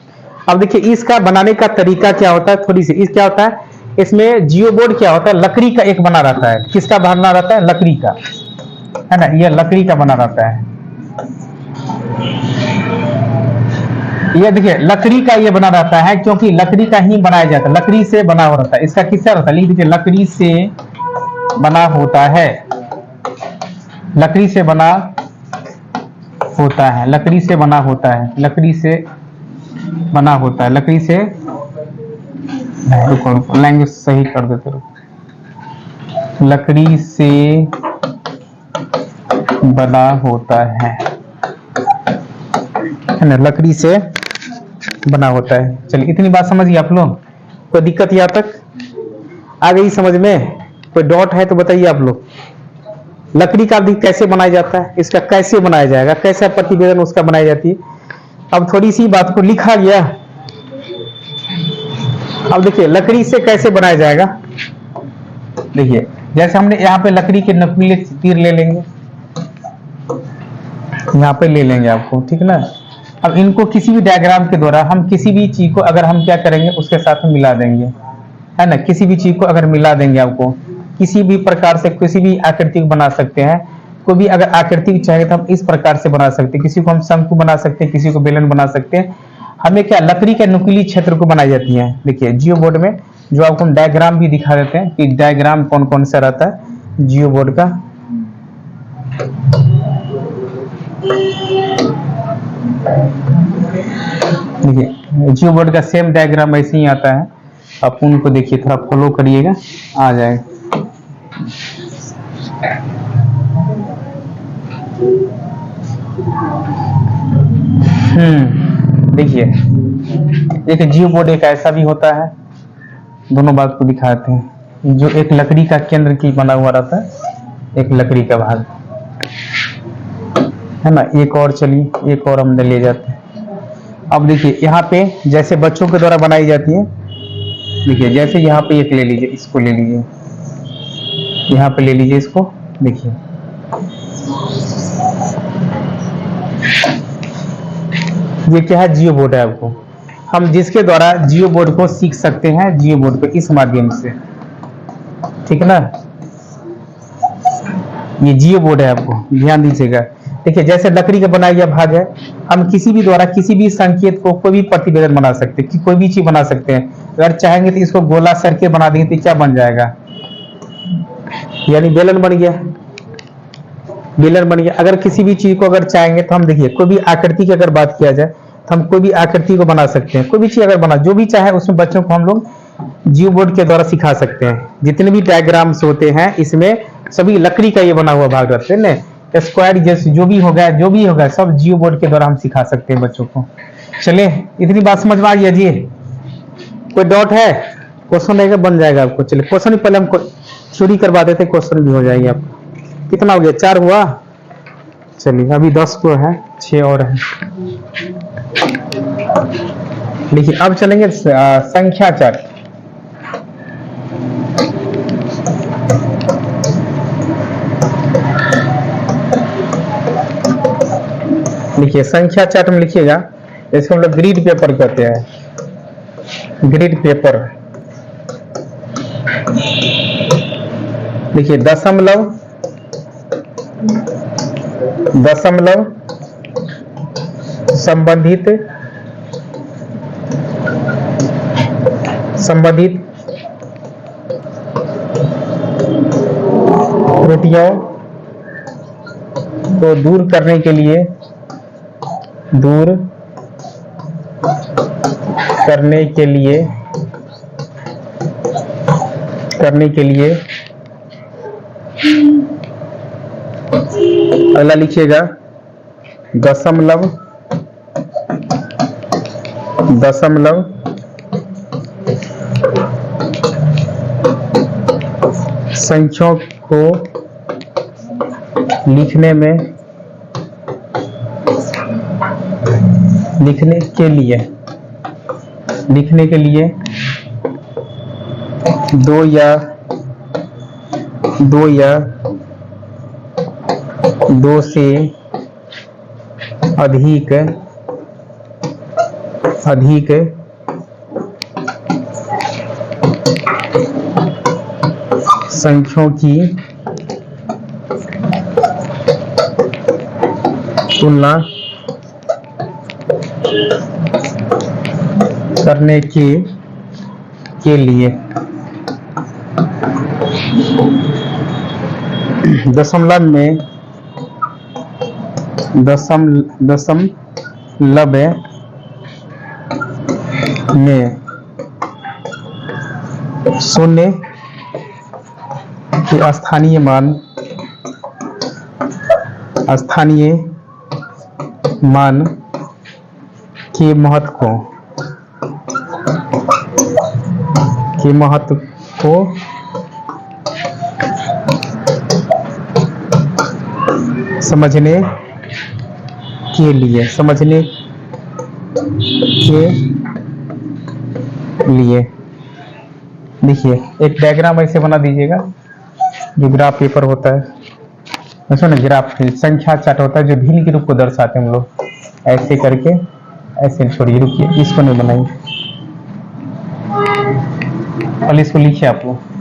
अब देखिए इसका बनाने का तरीका क्या होता है, थोड़ी सी इस क्या होता है, इसमें जियोबोर्ड क्या होता है, लकड़ी का एक बना रहता है। किसका बना रहता है, लकड़ी का, है ना, यह लकड़ी का बना रहता है। ये देखिए लकड़ी का ये बना रहता है, क्योंकि लकड़ी का ही बनाया जाता है, लकड़ी से बना हो रहता है। इसका किससे रहता है, लिख दीजिए, लकड़ी से बना होता है, लकड़ी से बना होता है, लकड़ी से बना होता है, लकड़ी से बना होता है, लकड़ी से, लैंग्वेज सही कर देते रहो, लकड़ी से बना होता है ना, लकड़ी से बना होता है। चलिए इतनी बात समझिए आप लोग, कोई दिक्कत यहाँ तक आ गई समझ में, कोई डॉट है तो बताइए आप लोग। लकड़ी का कैसे बनाया जाता है, इसका कैसे बनाया जाएगा, कैसा प्रतिवेदन उसका बनाई जाती है। अब थोड़ी सी बात को लिखा गया। अब देखिए लकड़ी से कैसे बनाया जाएगा, देखिए जैसे हमने यहाँ पे लकड़ी के नुकीले तीर ले लेंगे, यहाँ पे ले लेंगे आपको, ठीक ना। अब इनको किसी भी डायग्राम के द्वारा हम किसी भी चीज को अगर हम क्या करेंगे उसके साथ में मिला देंगे, है ना, किसी भी चीज को अगर मिला देंगे आपको किसी भी प्रकार से किसी भी आकृति को बना सकते हैं। कोई भी अगर आकृति चाहिए तो हम इस प्रकार से बना सकते हैं, किसी को हम शंकु बना सकते हैं, किसी को बेलन बना सकते हैं। हमें क्या लकड़ी के नुकीली क्षेत्र को बनाई जाती है। देखिए जियो बोर्ड में जो आपको हम डायग्राम भी दिखा देते हैं कि डायग्राम कौन कौन सा रहता है जियो बोर्ड का। देखिए जियो बोर्ड का सेम डायग्राम ऐसे ही आता है, आप उनको देखिए थोड़ा फॉलो करिएगा, आ जाएगा। देखिए एक जियो बोर्ड एक ऐसा भी होता है, दोनों बात को दिखाते हैं। जो एक लकड़ी का केंद्र की बना हुआ रहता है, एक लकड़ी का भाग, है ना। एक और चलिए एक और हम ले जाते हैं। अब देखिए यहाँ पे जैसे बच्चों के द्वारा बनाई जाती है, देखिए जैसे यहाँ पे एक ले लीजिए, इसको ले लीजिए, यहाँ पे ले लीजिए इसको, देखिए ये क्या है, जियो बोर्ड है। आपको हम जिसके द्वारा जियो बोर्ड को सीख सकते हैं, जियो बोर्ड को इस माध्यम से, ठीक है ना। ये जियो बोर्ड है, आपको ध्यान दीजिएगा। देखिए जैसे लकड़ी का बनाया गया भाग है, हम किसी भी द्वारा किसी भी संकेत को कोई भी प्रतिवेदन बना सकते हैं, कि कोई भी चीज बना सकते हैं। अगर चाहेंगे तो इसको गोला सर्किल बना देंगे तो क्या बन जाएगा, यानी बेलन बन गया, बेलन बन गया। अगर किसी भी चीज को अगर चाहेंगे तो हम देखिए कोई भी आकृति की अगर बात किया जाए तो हम कोई भी आकृति को बना सकते हैं। कोई भी चीज अगर बना, जो भी चाहे उसमें बच्चों को हम लोग जियो बोर्ड के द्वारा सिखा सकते हैं। जितने भी डायग्राम्स होते हैं इसमें सभी लकड़ी का ये बना हुआ भाग रहते हैं ना, स्क्वायर जैसे जो भी होगा सब जियो बोर्ड के द्वारा हम सिखा सकते हैं बच्चों को। चले इतनी बात समझ में आ गया जी, कोई डाउट है, क्वेश्चन रहेगा बन जाएगा आपको। चलिए क्वेश्चन ही पहले हम चोरी करवा देते, क्वेश्चन भी हो जाएंगे आपको। कितना हो गया, 4 हुआ। चलिए अभी 10 को है, 6 और है। देखिए अब चलेंगे संख्या चार्ट। देखिए संख्या चार्ट में लिखिएगा, इसको हम लोग ग्रिड पेपर कहते हैं, ग्रिड पेपर। देखिए दशमलव, दशमलव, संबंधित, संबंधित त्रुटियों को दूर करने के लिए, दूर करने के लिए करने के लिए अगला लिखिएगा दशमलव दशमलव संख्याओं को लिखने के लिए दो या दो से अधिक संख्याओं की तुलना करने के लिए दशमलव में शून्य के स्थानीय मान के महत्व को समझने के लिए देखिए एक डायग्राम ऐसे बना दीजिएगा, जो ग्राफ पेपर होता है ऐसा ना, ग्राफ संख्या चार्ट होता है जो भिन्न के रूप को दर्शाते हैं हम लोग, ऐसे करके ऐसे छोड़िए, रुकिए इसको नहीं बनाइए, पहले इसको लिखिए आप लोग।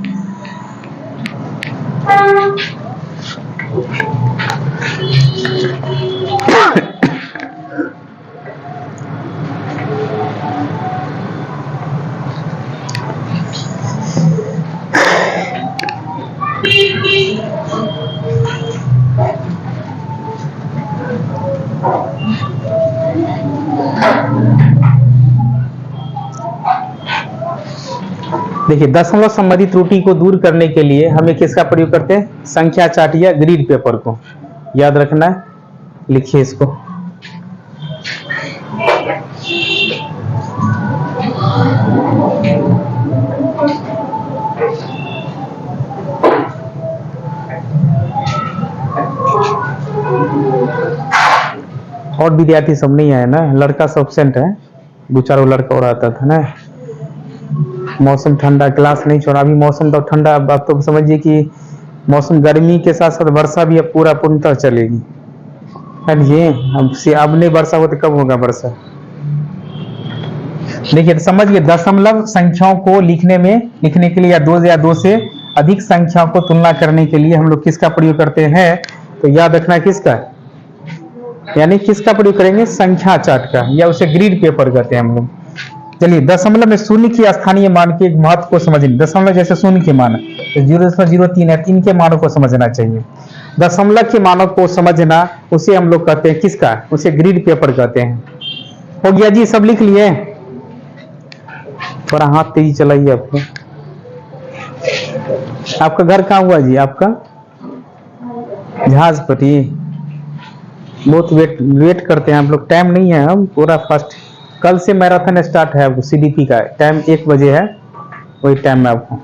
देखिए दशमलव संबंधी त्रुटि को दूर करने के लिए हमें किसका प्रयोग करते हैं? संख्या चार्ट या ग्रिड पेपर को याद रखना है, लिखिए इसको। और विद्यार्थी सब नहीं आए ना, लड़का सब एब्सेंट है, दो चार लड़का और आता था ना। मौसम ठंडा, क्लास नहीं छोड़ा, अभी मौसम तो ठंडा, अब आप तो समझिए कि मौसम गर्मी के साथ साथ वर्षा भी अब पूर्णतः चलेगी। ये अब नहीं वर्षा हो तो कब होगा वर्षा? देखिए समझिए, दशमलव संख्याओं को लिखने के लिए या दो से अधिक संख्याओं को तुलना करने के लिए हम लोग किसका प्रयोग करते हैं? तो याद रखना किसका, यानी किसका प्रयोग करेंगे? संख्या चार्ट का, या उसे ग्रिड पेपर कहते हैं हम लोग। चलिए दशमलव में शून्य की स्थानीय मान के महत्व को समझिए। दशमलव जैसे शून्य के मान 0.03 है, इनके मानों को समझना चाहिए। दशमलव के मानों को समझना उसे हम लोग कहते हैं किसका? उसे ग्रिड पेपर कहते हैं। हो गया जी, सब लिख लिए? थोड़ा हाथ तेजी चलाइए आपको। आपका घर कहाँ हुआ जी? आपका जहाजपट्टी। बहुत वेट करते हैं आप लोग, टाइम नहीं है, हम पूरा फास्ट। कल से मैराथन स्टार्ट है आपको, सीडीपी का टाइम 1 बजे है, वही टाइम में आपको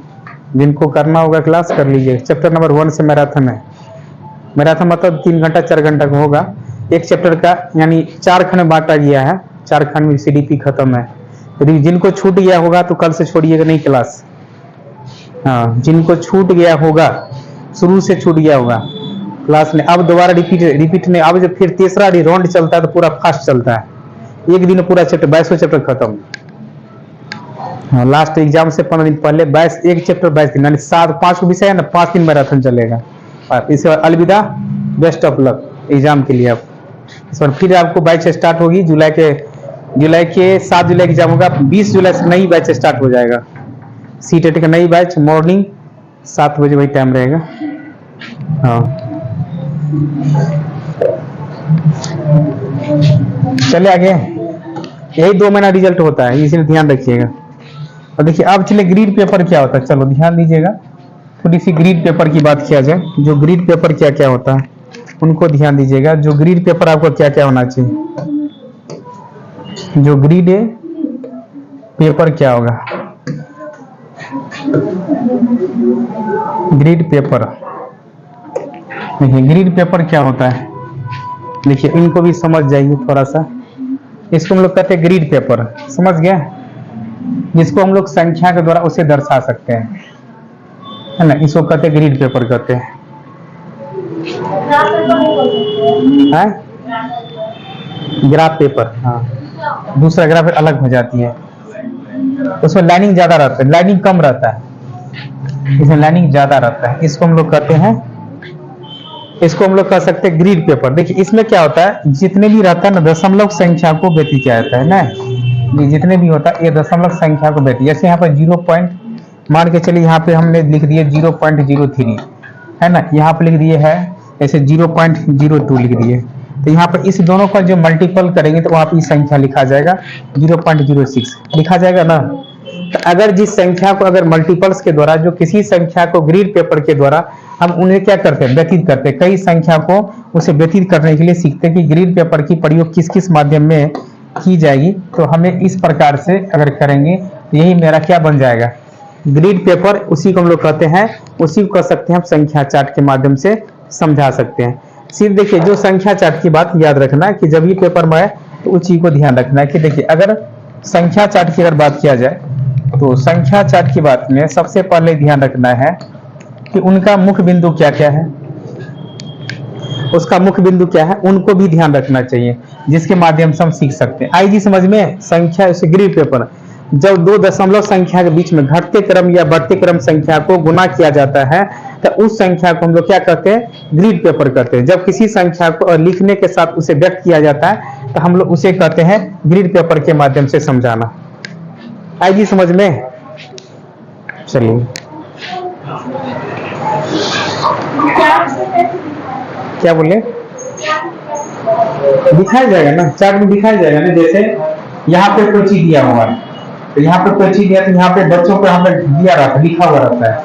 जिनको करना होगा क्लास कर लीजिए। चैप्टर नंबर 1 से मैराथन है। मैराथन मतलब 3 घंटा 4 घंटा का होगा एक चैप्टर का, यानी 4 खंड बांटा गया है, 4 खंड में सीडीपी खत्म है। यदि जिनको छूट गया होगा तो कल से छोड़िएगा नहीं क्लास। हाँ, जिनको छूट गया होगा, शुरू से छूट गया होगा क्लास में, अब दोबारा रिपीट नहीं। अब जब फिर तीसरा राउंड चलता है तो पूरा फास्ट चलता है, एक दिन पूरा चैप्टर 22 चैप्टर खत्म। हाँ, लास्ट एग्जाम से 15 दिन पहले 22 एक चैप्टर 22 दिन, यानी 5 विषय है ना, 5 दिन मैराथन चलेगा। इसे अलविदा, बेस्ट ऑफ लक एग्जाम के लिए। आप इस बार फिर आपको बैच स्टार्ट होगी जुलाई के 7 जुलाई की एग्जाम होगा। 20 जुलाई से नई बैच स्टार्ट हो जाएगा, सीटेट का नई बैच, मॉर्निंग 7 बजे वही टाइम रहेगा। हाँ चले आगे, यही 2 महीना रिजल्ट होता है, इसलिए ध्यान रखिएगा। और देखिए अब चले ग्रीड पेपर क्या होता है, चलो ध्यान दीजिएगा, थोड़ी सी ग्रीड पेपर की बात किया जाए। जो ग्रीड पेपर क्या क्या होता है उनको ध्यान दीजिएगा। जो ग्रीड पेपर आपको क्या क्या होना चाहिए, जो ग्रीड पेपर क्या होगा, ग्रीड पेपर, देखिए ग्रीड पेपर क्या होता है, देखिए इनको भी समझ जाइए थोड़ा सा। इसको हम लोग कहते हैं ग्रीड पेपर, समझ गए, जिसको हम लोग संख्या के द्वारा उसे दर्शा सकते हैं, है ना, इसको कहते हैं ग्रीड पेपर कहते हैं। ग्राफ पेपर, हाँ दूसरा ग्राफ अलग हो जाती है, उसमें लाइनिंग ज्यादा रहता है, लाइनिंग कम रहता है, इसमें लाइनिंग ज्यादा रहता है, इसको हम लोग कहते हैं, इसको हम लोग कह सकते हैं ग्रीड पेपर। देखिए इसमें क्या होता है, जितने भी रहता है ना दशमलव संख्या को व्यतीत किया जाता है ना, ये जितने भी होता है ये दशमलव संख्या को व्यतीत, जैसे यहाँ पर 0 पॉइंट मान के चलिए, यहाँ पे हमने लिख दिए 0.03, है ना, यहाँ पे लिख दिए है ऐसे 0.02 लिख दिए, तो यहाँ पर इस दोनों का जो मल्टीपल करेंगे तो वहाँ पे संख्या लिखा जाएगा 0.06 लिखा जाएगा ना। तो अगर जिस संख्या को अगर मल्टीपल्स के द्वारा, जो किसी संख्या को ग्रीड पेपर के द्वारा हम उन्हें क्या करते हैं, व्यतीत करते हैं, कई संख्या को उसे व्यतीत करने के लिए सीखते हैं कि ग्रीड पेपर की प्रयोग किस किस माध्यम में की जाएगी। तो हमें इस प्रकार से अगर करेंगे तो यही मेरा क्या बन जाएगा, ग्रीड पेपर, उसी को हम लोग कहते हैं, उसी को कह सकते हैं हम संख्या चार्ट के माध्यम से समझा सकते हैं। सिर्फ देखिए जो संख्या चार्ट की बात याद रखना है कि जब ये पेपर में आए तो उस चीज को ध्यान रखना है कि देखिए अगर संख्या चार्ट की अगर बात किया जाए तो संख्या चार्ट की बात में सबसे पहले ध्यान रखना है कि उनका मुख्य बिंदु क्या क्या है, उसका मुख्य बिंदु क्या है, उनको भी ध्यान रखना चाहिए, जिसके माध्यम से हम सीख सकते हैं। आई जी समझ में, संख्या इसे ग्रीड पेपर, जब दो दशमलव संख्या के बीच में घटते क्रम या बढ़ते क्रम संख्या को गुना किया जाता है तो उस संख्या को हम लोग क्या कहते हैं, ग्रीड पेपर कहते हैं। जब किसी संख्या को लिखने के साथ उसे व्यक्त किया जाता है तो हम लोग उसे कहते हैं ग्रीड पेपर के माध्यम से समझाना। आई जी समझ में, चलिए क्या बोले, दिखाया जाएगा ना चार्ट में, दिखाया जाएगा ना, जैसे यहाँ पे कोई चीज दिया हुआ है, तो यहाँ पे कोई चीज दिया तो यहाँ पे बच्चों को हमें दिया रहता है, लिखा हुआ रहता है,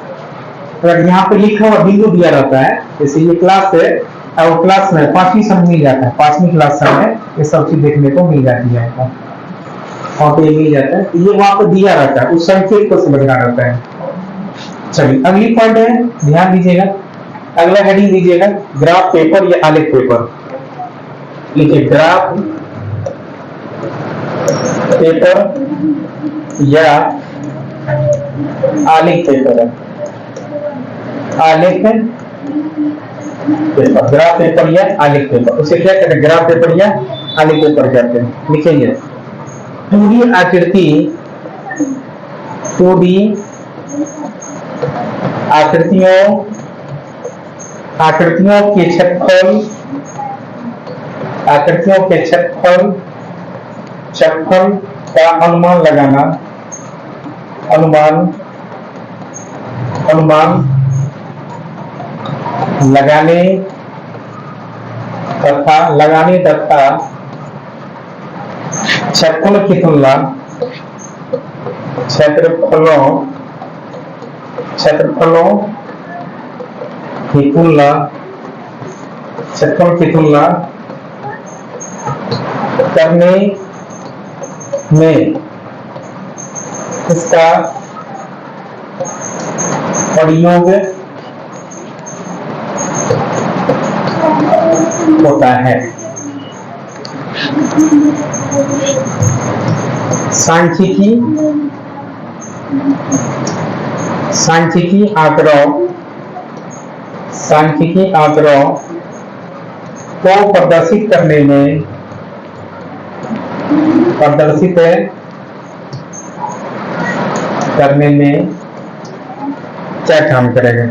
तो यहाँ पे लिखा हुआ बिंदु दिया रहता है, जैसे ये क्लास है और वो क्लास में 5वीं समय मिल जाता है, 5वीं क्लास समय ये सब चीज देखने को मिल जाती है, वहाँ पे मिल जाता है, तो ये वहाँ पे दिया रहता है, उस संकेत को समझना रहता है। चलिए अगली पॉइंट है, ध्यान दीजिएगा, अगला हेडिंग दीजिएगा ग्राफ पेपर या आलेख पेपर, लिखिए ग्राफ पेपर या आलेख पेपर है, आलेख पेपर, ग्राफ पेपर या आलेख पेपर, उसे क्या कहते हैं, ग्राफ पेपर या आलेख पेपर कहते हैं। लिखेंगे 2D आकृति, 2D आकृतियों के क्षेत्रफल, आकृतियों के क्षेत्रफल का अनुमान लगाना, अनुमान लगाने तथा क्षेत्रफलों की तुलना, क्षेत्रफलों की तुलना करने में इसका प्रयोग होता है। सांख्यिकी आंकड़ों को प्रदर्शित करने में क्या काम करेगा,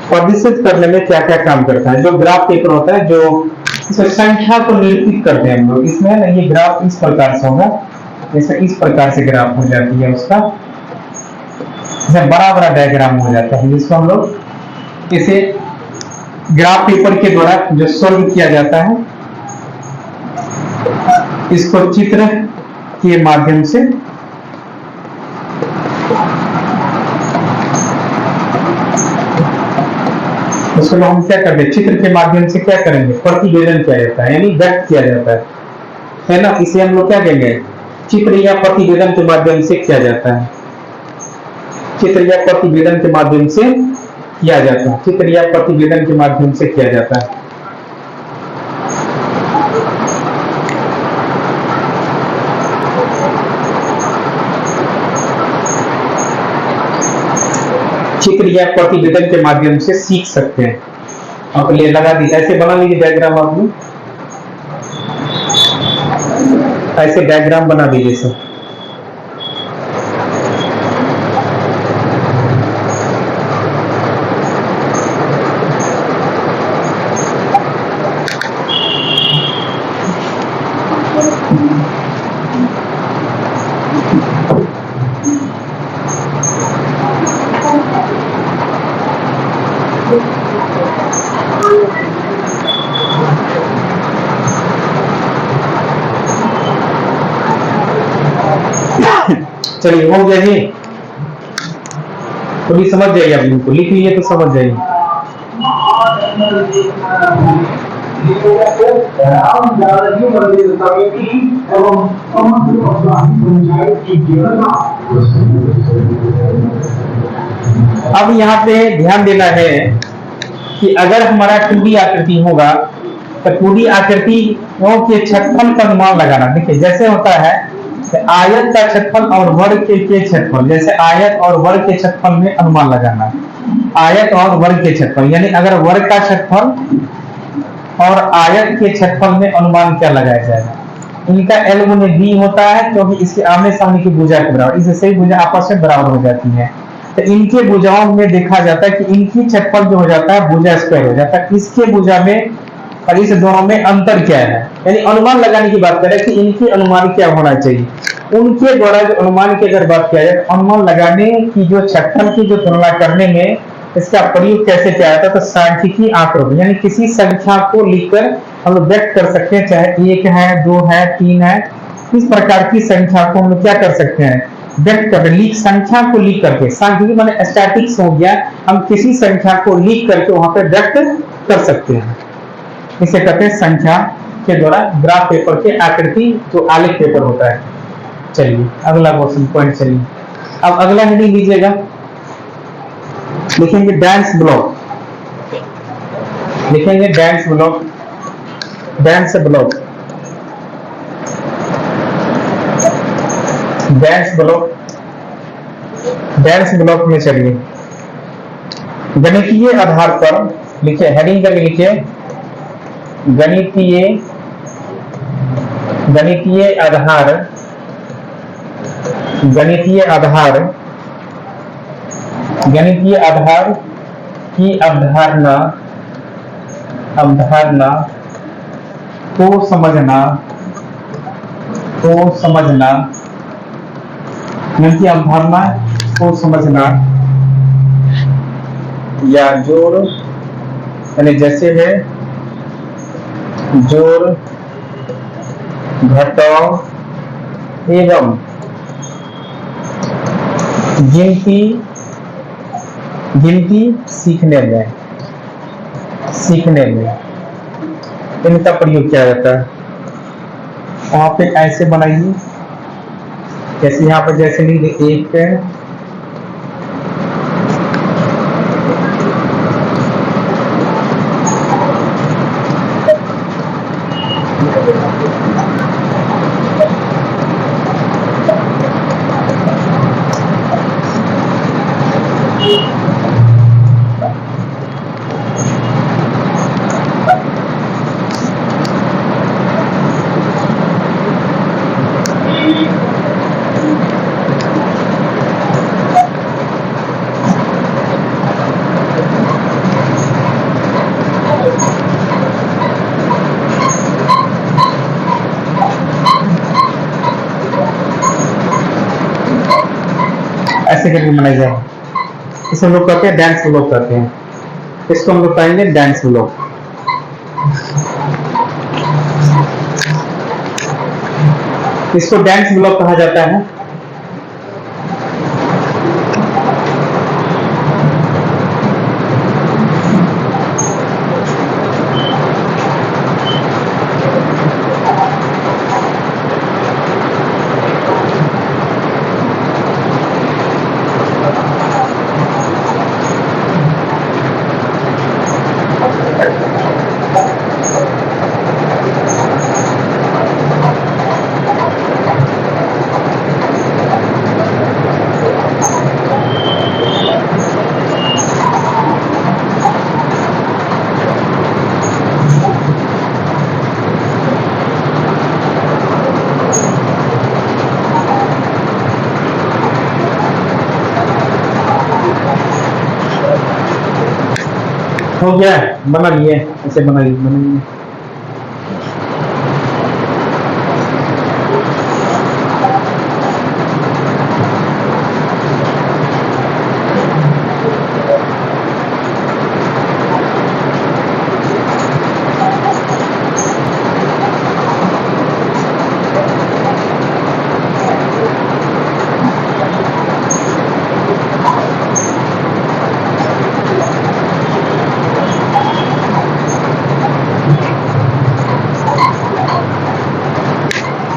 प्रदर्शित करने में क्या क्या काम करता है। जो ग्राफ पेपर होता है, जो संख्या को निरूपित करते हैं हम लोग, इसमें ना ये ग्राफ इस प्रकार से होगा, जैसे इस प्रकार से ग्राफ हो जाती है, उसका बड़ा बड़ा डायग्राम हो जाता है, जिसको हम लोग इसे ग्राफ पेपर के द्वारा जो सॉल्व किया जाता है, इसको चित्र के माध्यम से उसको हम क्या करते हैं, चित्र के माध्यम से क्या करेंगे, प्रतिवेदन किया जाता है, यानी व्यक्त किया जाता है ना। इसे हम लोग क्या कहेंगे, चित्र या प्रतिवेदन के माध्यम से किया जाता है, चित्र या प्रतिवेदन के माध्यम से किया जाता है, चित्र या प्रतिवेदन के माध्यम से किया जाता है। चित्र या प्रतिवेदन के माध्यम से सीख सकते हैं। आप ले लगा दी, ऐसे बना लीजिए डायग्राम, आप लोग ऐसे डायग्राम बना दीजिए सर। चलिए हो गया जी, तो भी समझ जाइए, आप लोग को लिख लिए तो समझ जाइए। अब यहाँ पे ध्यान देना है कि अगर हमारा 2D आकृति होगा तो 2D आकृतियों के क्षेत्रफल का अनुमान लगाना। देखिए जैसे होता है आयत का क्षेत्रफल और वर्ग के क्षेत्रफल, जैसे आयत और वर्ग के क्षेत्रफल में अनुमान लगाना, आयत और वर्ग के क्षेत्रफल, यानी अगर वर्ग का क्षेत्रफल और आयत के क्षेत्रफल में अनुमान क्या लगाया जाएगा, इनका L गुने B होता है, क्योंकि इसके आमने सामने की भुजा के बराबर, इससे भुजा आपस में बराबर हो जाती है, तो इनके भुजाओं में देखा जाता है कि इनकी क्षेत्रफल जो हो जाता है भुजा स्क्वायर हो जाता है, इसके भुजा में और इस दोनों में अंतर क्या है, यानी अनुमान लगाने की बात करें कि इनके अनुमान क्या होना चाहिए, उनके द्वारा जो अनुमान की अगर बात किया जाए, अनुमान लगाने की जो क्षेत्रफल की जो तुलना करने में इसका प्रयोग कैसे किया जाता है, तो सांख्यिकीय आंकड़ों, यानी किसी संख्या को लिखकर हम लोग व्यक्त कर सकते हैं, चाहे 1 है 2 है 3 है, इस प्रकार की संख्या को हम लोग क्या कर सकते हैं, व्यक्त कर, लिख संख्या को लिख करके, सांख्यिकी माने स्टैटिक्स हो गया, हम किसी संख्या को लिख करके वहां पर व्यक्त कर सकते हैं, इसे कहते हैं संख्या के द्वारा ग्राफ पेपर के आकृति जो आलेख पेपर होता है। चलिए अगला क्वेश्चन पॉइंट, चलिए अब अगला हेडिंग लीजिएगा, लिखेंगे डांस ब्लॉक, लिखेंगे dance block, dance block, dance block, dance block में चलिए गणितीय आधार पर लिखिए, हेडिंग करके लिखिए गणितीय, गणितीय आधार, गणितीय आधार, गणितीय आधार की अवधारणा, अवधारणा को समझना, को समझना, गणितीय अवधारणा को समझना, या जोड़ यानी जैसे है जोड़ घटाव एवं गिनती, गिनती सीखने में, सीखने में इनका प्रयोग किया जाता है। वहां पे ऐसे बनाइए, जैसे यहाँ पर जैसे लीजिए एक ऐसे करके बनाया जाए, इसे हम लोग कहते हैं डांस ब्लॉक कहते हैं, इसको हम लोग कहेंगे डांस ब्लॉक। इसको डांस ब्लॉक कहा जाता है। हो गया, बना लिए, ऐसे बनाइए बनाइए।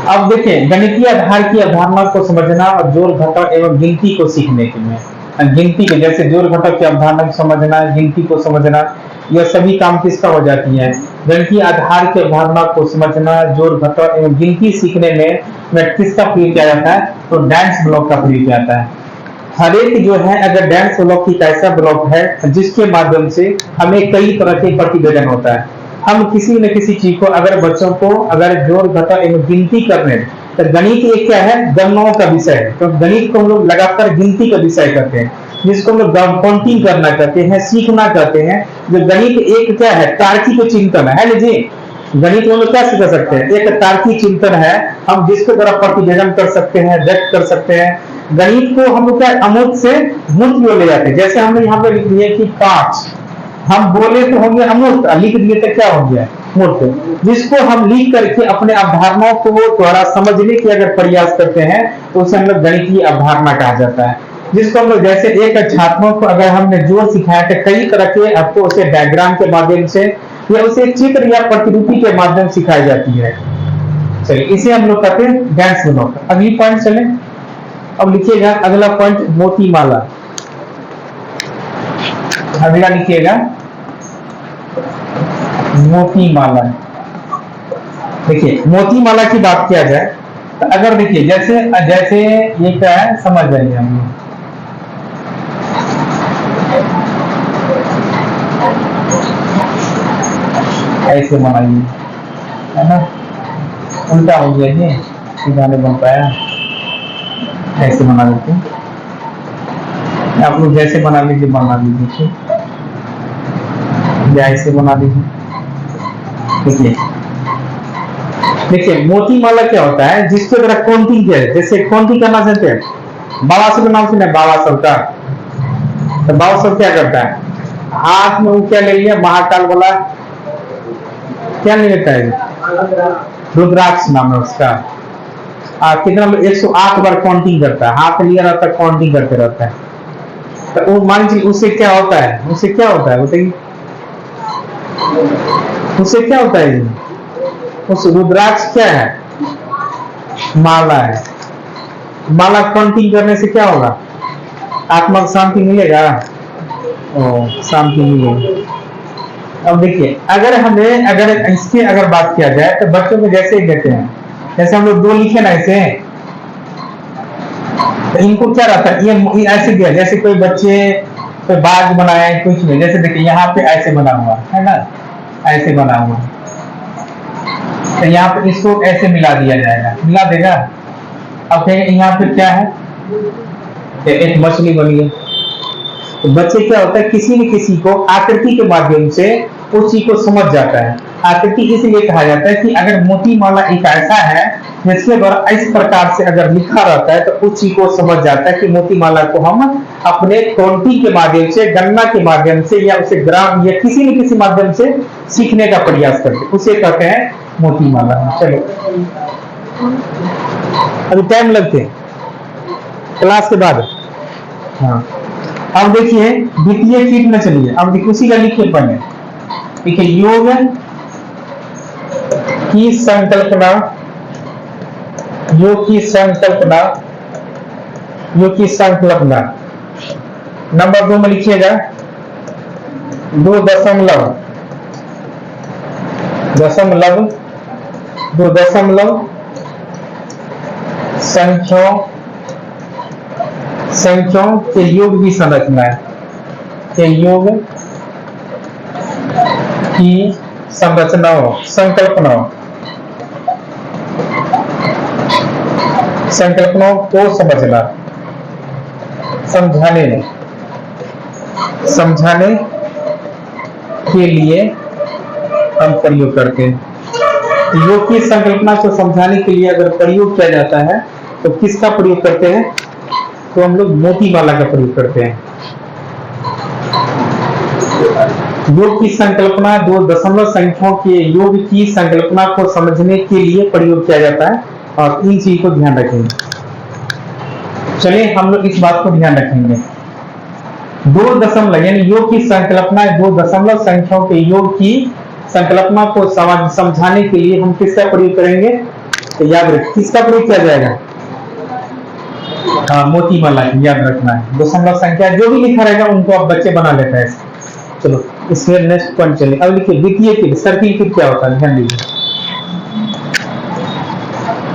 अब देखिए, गणितीय आधार की अवधारणा को समझना और जोड़ घटाव एवं गिनती को सीखने के में, गिनती के जैसे जोड़ घटाव की अवधारणा को समझना, गिनती को समझना, यह सभी काम किसका हो जाती है, गणितीय आधार की अवधारणा को समझना, जोड़ घटाव एवं गिनती सीखने में किसका प्रयोग किया जाता है, तो डांस ब्लॉक का प्रयोग किया जाता है। हर एक जो है अगर डांस ब्लॉक एक ऐसा ब्लॉक है जिसके माध्यम से हमें कई तरह के प्रतिवेदन होता है। हम किसी न किसी चीज को अगर बच्चों को अगर जोड़ घटाव एवं गिनती करने, तो गणित एक क्या है, गणनाओं का विषय है, तो गणित को हम लोग लगातार गिनती का विषय करते हैं, जिसको हम लोग काउंटिंग करना कहते हैं, सीखना कहते हैं। जो गणित एक क्या है, तार्किक चिंतन है ना जी। गणित में हम लोग क्या सीख सकते हैं, एक तार्किक चिंतन है, हम जिसके द्वारा प्रतिवेदन कर सकते हैं, व्यक्त कर सकते हैं। गणित को हम लोग क्या अमूर्त से मूर्त में ले जाते हैं, जैसे हमने यहाँ पे लिख दिया कि 5, हम बोले तो हो गया अमूर्त, लिख दिए तो क्या हो गया मूर्त, जिसको हम लिख करके अपने अवधारणाओं को थोड़ा समझने की अगर प्रयास करते हैं तो उसे हम लोग गणितीय अवधारणा कहा जाता है। जिसको हम लोग जैसे एक छात्रों को अगर हमने जोड़ सिखाया तो कई तरह के आपको उसे डायग्राम के माध्यम से या उसे चित्र या प्रतिरूपी के माध्यम सिखाई जाती है। चलिए इसे हम लोग कहते हैं डांस ब्लॉक। अगली पॉइंट चले, अब लिखिएगा अगला पॉइंट मोतीमाला। अगला लिखिएगा मोतीमाला। देखिए मोतीमाला की बात किया जाए तो अगर देखिए जैसे जैसे ये क्या है समझ जाइए हम लोग, ऐसे बनाइए है ना, उल्टा हो गया ये सीधा नहीं बन पाया, ऐसे बना देते हैं। आप लोग जैसे बना लीजिए बना लीजिए, या ऐसे बना लीजिए। देखिए देखिए मोतीमाला क्या होता है, जिसके द्वारा काउंटिंग किया है, जैसे काउंटिंग करना चाहते हैं, बाबा साहब का नाम सुने, बाबा साहब का, तो बाबा साहब क्या करता है, हाथ में वो क्या ले लिया, महाकाल वाला क्या ले लेता है, रुद्राक्ष नाम है उसका। कितना 108 बार काउंटिंग करता है, हाथ लिया रहता है, काउंटिंग करते रहता है। तो वो मान लीजिए उससे क्या होता है, उससे क्या होता है बताइए, उससे क्या होता है, उस रुद्राक्ष क्या है, माला है। माला काउंटिंग करने से क्या होगा, आत्मा को शांति मिलेगा, ओ शांति मिलेगी। अब देखिए अगर हमें अगर इसकी अगर बात किया जाए तो बच्चों को जैसे ही देते हैं, जैसे हम लोग 2 लिखे ना ऐसे, तो इनको क्या रहता है, ये ऐसे दिया, जैसे कोई बच्चे कोई बाग बनाए कुछ में, जैसे देखिए यहाँ पे ऐसे बना हुआ है ना, ऐसे बना हुआ, तो यहाँ पे इसको ऐसे मिला दिया जाएगा, मिला देगा। अब कहेंगे यहाँ पे क्या है, एक मछली बनी है। तो बच्चे क्या होता है, किसी न किसी को आकृति के माध्यम से उस चीज को समझ जाता है। आकृति इसलिए कहा जाता है कि अगर मोतीमाला एक ऐसा है जिसके द्वारा इस प्रकार से अगर लिखा रहता है तो उस चीज को समझ जाता है कि मोतीमाला को हम अपने काउंटिंग के माध्यम से, गणना के माध्यम से या उसे ग्राम या किसी न किसी माध्यम से सीखने का प्रयास करते हैं, उसे कहते हैं मोतीमाला। चलो अभी टाइम लगते क्लास के बाद। हाँ अब देखिए द्वितीय कीट में चलिए, अब देखिए उसी का लिखिए पहले, देखिए योग की संकल्पना, योग की संकल्पना, योग की संकल्पना नंबर 2 में लिखिएगा 2 दशमलव, दशमलव 2 दशमलव संख्याओं के योग की संरचना है, के योग की संरचनाओं, संकल्पनाओं को समझना, समझाने के लिए हम प्रयोग करते हैं। योग की संकल्पना को समझाने के लिए अगर प्रयोग किया जाता है तो किसका प्रयोग करते हैं? तो हम लोग मोतीमाला का प्रयोग करते हैं। योग की संकल्पना दो दशमलव संख्याओं के योग की संकल्पना को समझने के लिए प्रयोग किया जाता है और इन चीज को ध्यान रखेंगे। चलिए हम लोग इस बात को ध्यान रखेंगे। दो दशमलव यानी योग की संकल्पना दो दशमलव संख्याओं के योग की संकल्पना को समझाने के लिए हम किसका प्रयोग करेंगे? तो याद रख किसका प्रयोग किया जाएगा? हाँ, मोतीमाला की याद रखना है। दशमलव संख्या जो भी लिखा रहेगा उनको आप बच्चे बना लेते हैं। चलो इसमें नेक्स्ट पॉइंट चलिए। अब लिखिए द्वितीय किट। सर्किल किट क्या होता है? ध्यान दीजिए,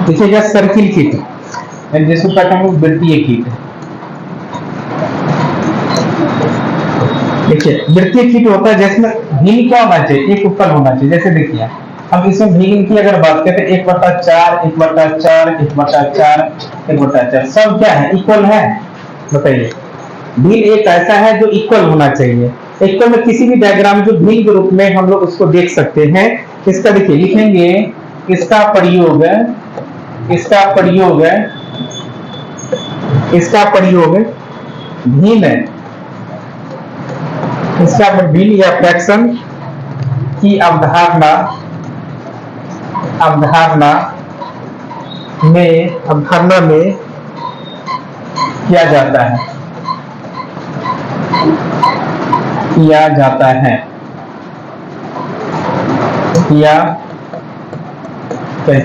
देखिएगा सर्किल किट जिसको कहते हैं वृत्तीय किट। देखिए वृत्तीय किट होता है जिसमें भिन्न क्या होना चाहिए? एक उत्पन्न होना चाहिए। जैसे देखिए हम इसमें भिन्न की अगर बात करें तो 1/4 1/4 1/4 1/4 सब क्या है? इक्वल है। बताइए भिन्न एक ऐसा है जो इक्वल होना चाहिए। इक्वल में किसी भी डायग्राम जो भिन्न के रूप में हम लोग उसको देख सकते हैं। इसका देखिए लिखेंगे इसका प्रयोग भिन्न इसका भिन्न या फ्रैक्शन की अवधारणा में किया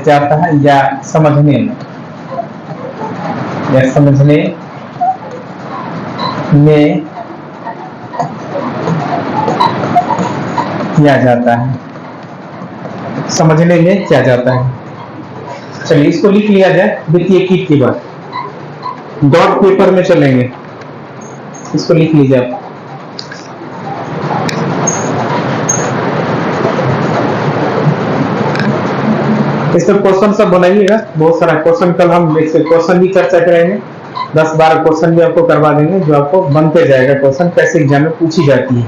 जाता है या समझने में किया जाता है। समझने में किया जाता है। चलिए इसको लिख लिया जाए। द्वितीय किट की बात डॉट पेपर में चलेंगे। इसको लिख लीजिए आप। इस पर क्वेश्चन सब बनाइएगा। बहुत सारा क्वेश्चन कल हम इससे क्वेश्चन भी चर्चा करेंगे। 10-12 क्वेश्चन भी आपको करवा देंगे जो आपको बनते जाएगा। क्वेश्चन कैसे एग्जाम में पूछी जाती है।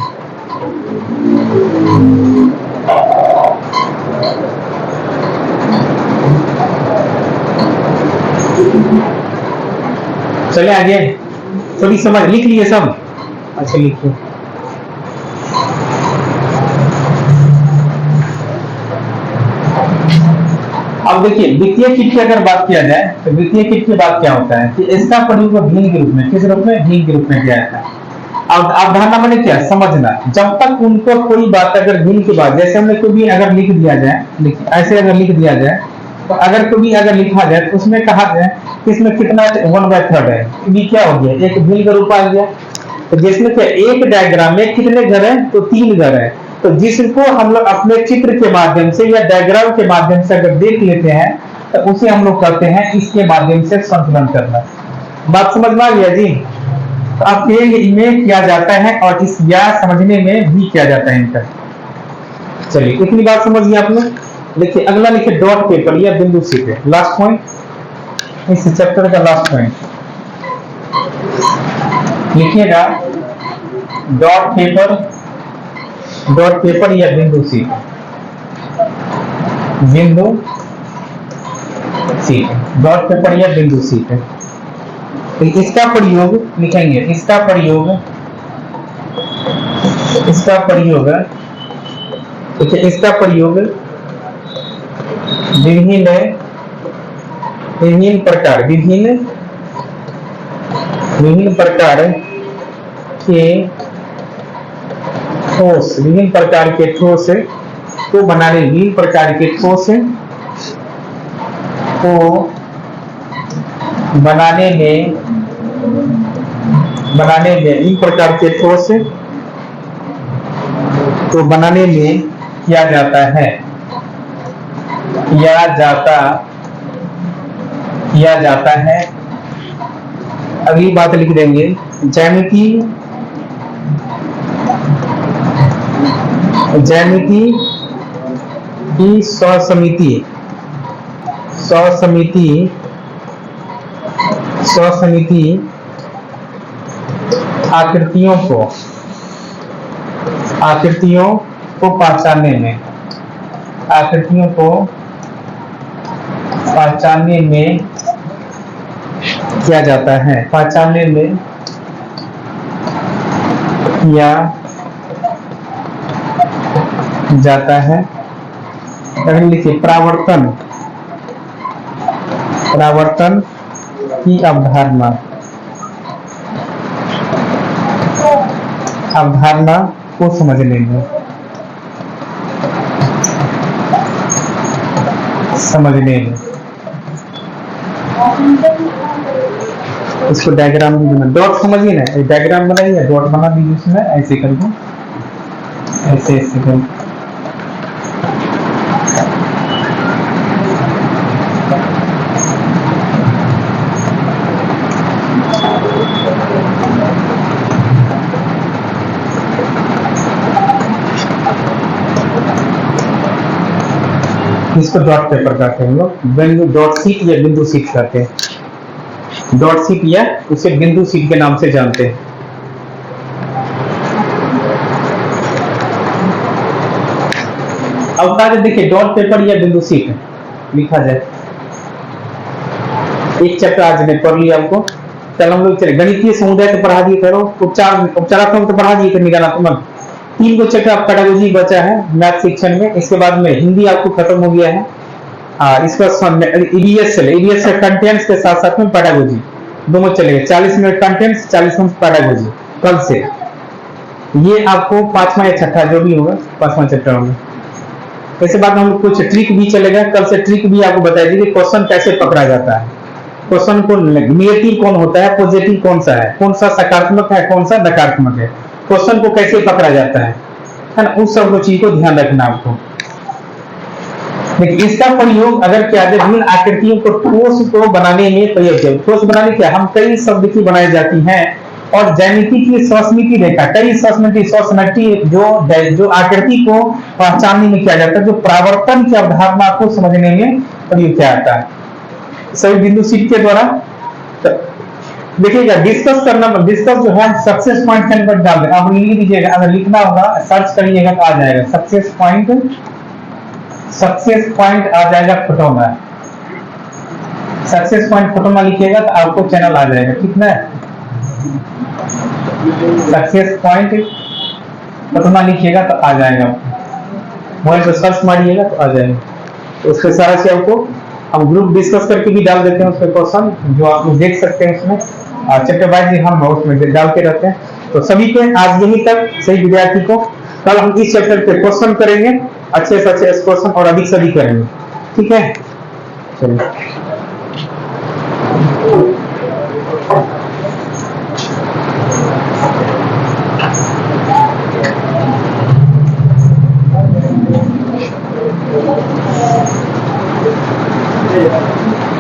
चले आगे थोड़ी समझ लिख लिए सब। अच्छा लिखिए अब देखिए द्वितीय किट की अगर बात किया जाए तो द्वितीय किट की बात क्या होता है कि इसका प्रयोग भिन्न के रूप में किस रूप में? भिन्न के रूप में किया जाता है। अब अवधारणा मैंने क्या समझना। जब तक उनको कोई बात अगर भिन्न की बात जैसे हमने कोई भी अगर लिख दिया जाए ऐसे अगर लिख दिया जाए तो अगर कोई भी अगर लिखा जाए तो उसमें कहा जाए कि इसमें कितना 1/3 है। ये क्या हो गया? एक भिन्न का रूप आ गया। तो जिसमें क्या एक डायग्राम में कितने घर हैं? तो 3 घर हैं। तो जिसको हम लोग अपने चित्र के माध्यम से या डायग्राम के माध्यम से अगर देख लेते हैं तो उसे हम लोग कहते हैं इसके माध्यम से संतुलन करना। बात समझ में आ गया जी? तो अब में किया जाता है और इस या समझने में भी किया जाता है इनका। चलिए इतनी बात समझ लिया आपने। देखिए अगला लिखिए डॉट पेपर या बिंदु सी पे लास्ट पॉइंट इस चैप्टर का लास्ट पॉइंट लिखिएगा डॉट पेपर या बिंदु सी डॉट पेपर या बिंदु सी पे। तो इसका प्रयोग लिखेंगे इसका प्रयोग देखिए इसका प्रयोग विभिन्न प्रकार के ठोस को बनाने विभिन्न प्रकार के ठोस को बनाने में इन प्रकार के ठोस को बनाने में किया जाता है। अगली बात लिख देंगे ज्यामिति की स्वसमिति आकृतियों को पहचानने में, आकृतियों को पहचानने में किया जाता है, पहचानने में किया जाता है। अगर लिखिए परावर्तन, परावर्तन की अवधारणा, अवधारणा को समझने में, समझने में। इसको डायग्राम भी बना, डॉट समझिए ना, डायग्राम बनाइए, डॉट बना दीजिए उसमें, ऐसे कर दो, ऐसे ऐसे कर दो। इसको डॉट पेपर कहते हैं हम लोग, बिंदु डॉट सीट या बिंदु सीट कहते हैं, डॉट सीट या उसे बिंदु सीट के नाम से जानते हैं। अब कहा देखिए डॉट पेपर या बिंदु सीट लिखा जाए, एक चैप्टर आज ने पढ़ लिया हमको। चल हम लोग चले, गणितीय समुदाय तो पढ़ा दिए, करो उपचारात्मक तो पढ़ा दिए, निगमनात्मक 3 को चैप्टर आपका पेडागोजी बचा है मैथ सेक्शन में। इसके बाद में हिंदी आपको खत्म हो गया है। इसका ईडीएस चले, ईडीएस का कंटेंट्स के साथ साथ में पेडागोजी दोनों चलेगा, 40 मिनट कंटेंट्स, 40 मिनट पेडागोजी कल से। ये आपको 5वां या 6ठा जो भी होगा 5वां चैप्टर होगा। इसके बाद हम कुछ ट्रिक भी चलेगा, कल से ट्रिक भी आपको बताई कि क्वेश्चन कैसे पकड़ा जाता है, क्वेश्चन को नेगेटिव कौन होता है, पॉजिटिव कौन सा है, कौन सा सकारात्मक है, कौन सा नकारात्मक है, क्वेश्चन को कैसे पकड़ा जाता है ना, उस सब चीज को ध्यान रखना आपको। लेकिन इसका प्रयोग अगर क्या है, विभिन्न आकृतियों को ठोस को बनाने में प्रयोग किया। ठोस बनाने क्या, हम कई शब्द की बनाई जाती हैं और ज्यामिति की सस्मिति रेखा, कई सस्मिति जो आकृति को पहचानने में किया जाता है, जो परावर्तन की अवधारणा को समझने में प्रयोग किया जाता है सभी बिंदु सीट के द्वारा। देखिएगा डिस्कस करना, डिस्कस जो है सक्सेस पॉइंट के अंदर डाल दें, आप लिख दीजिएगा, अगर लिखना होगा सर्च करिएगा तो आ जाएगा सक्सेस पॉइंट आ जाएगा फोटो में, सक्सेस पॉइंट फोटो में लिखिएगा तो आपको चैनल आ जाएगा, ठीक ना। सक्सेस पॉइंट फोटो में लिखिएगा तो आ जाएगा, मोबाइल पर सर्च मारिएगा तो आ जाएगा। उसके सारा से आपको हम ग्रुप डिस्कस करके भी डाल देते हैं उसमें क्वेश्चन, जो आप लोग देख सकते हैं उसमें, चैप्टर वाइज हम उसमें डालते रहते हैं। तो सभी को आज यही तक, सही विद्यार्थी को कल हम इस चैप्टर पे क्वेश्चन करेंगे, अच्छे से अच्छे क्वेश्चन और अधिक से अधिक करेंगे, ठीक है। चलिए Yeah.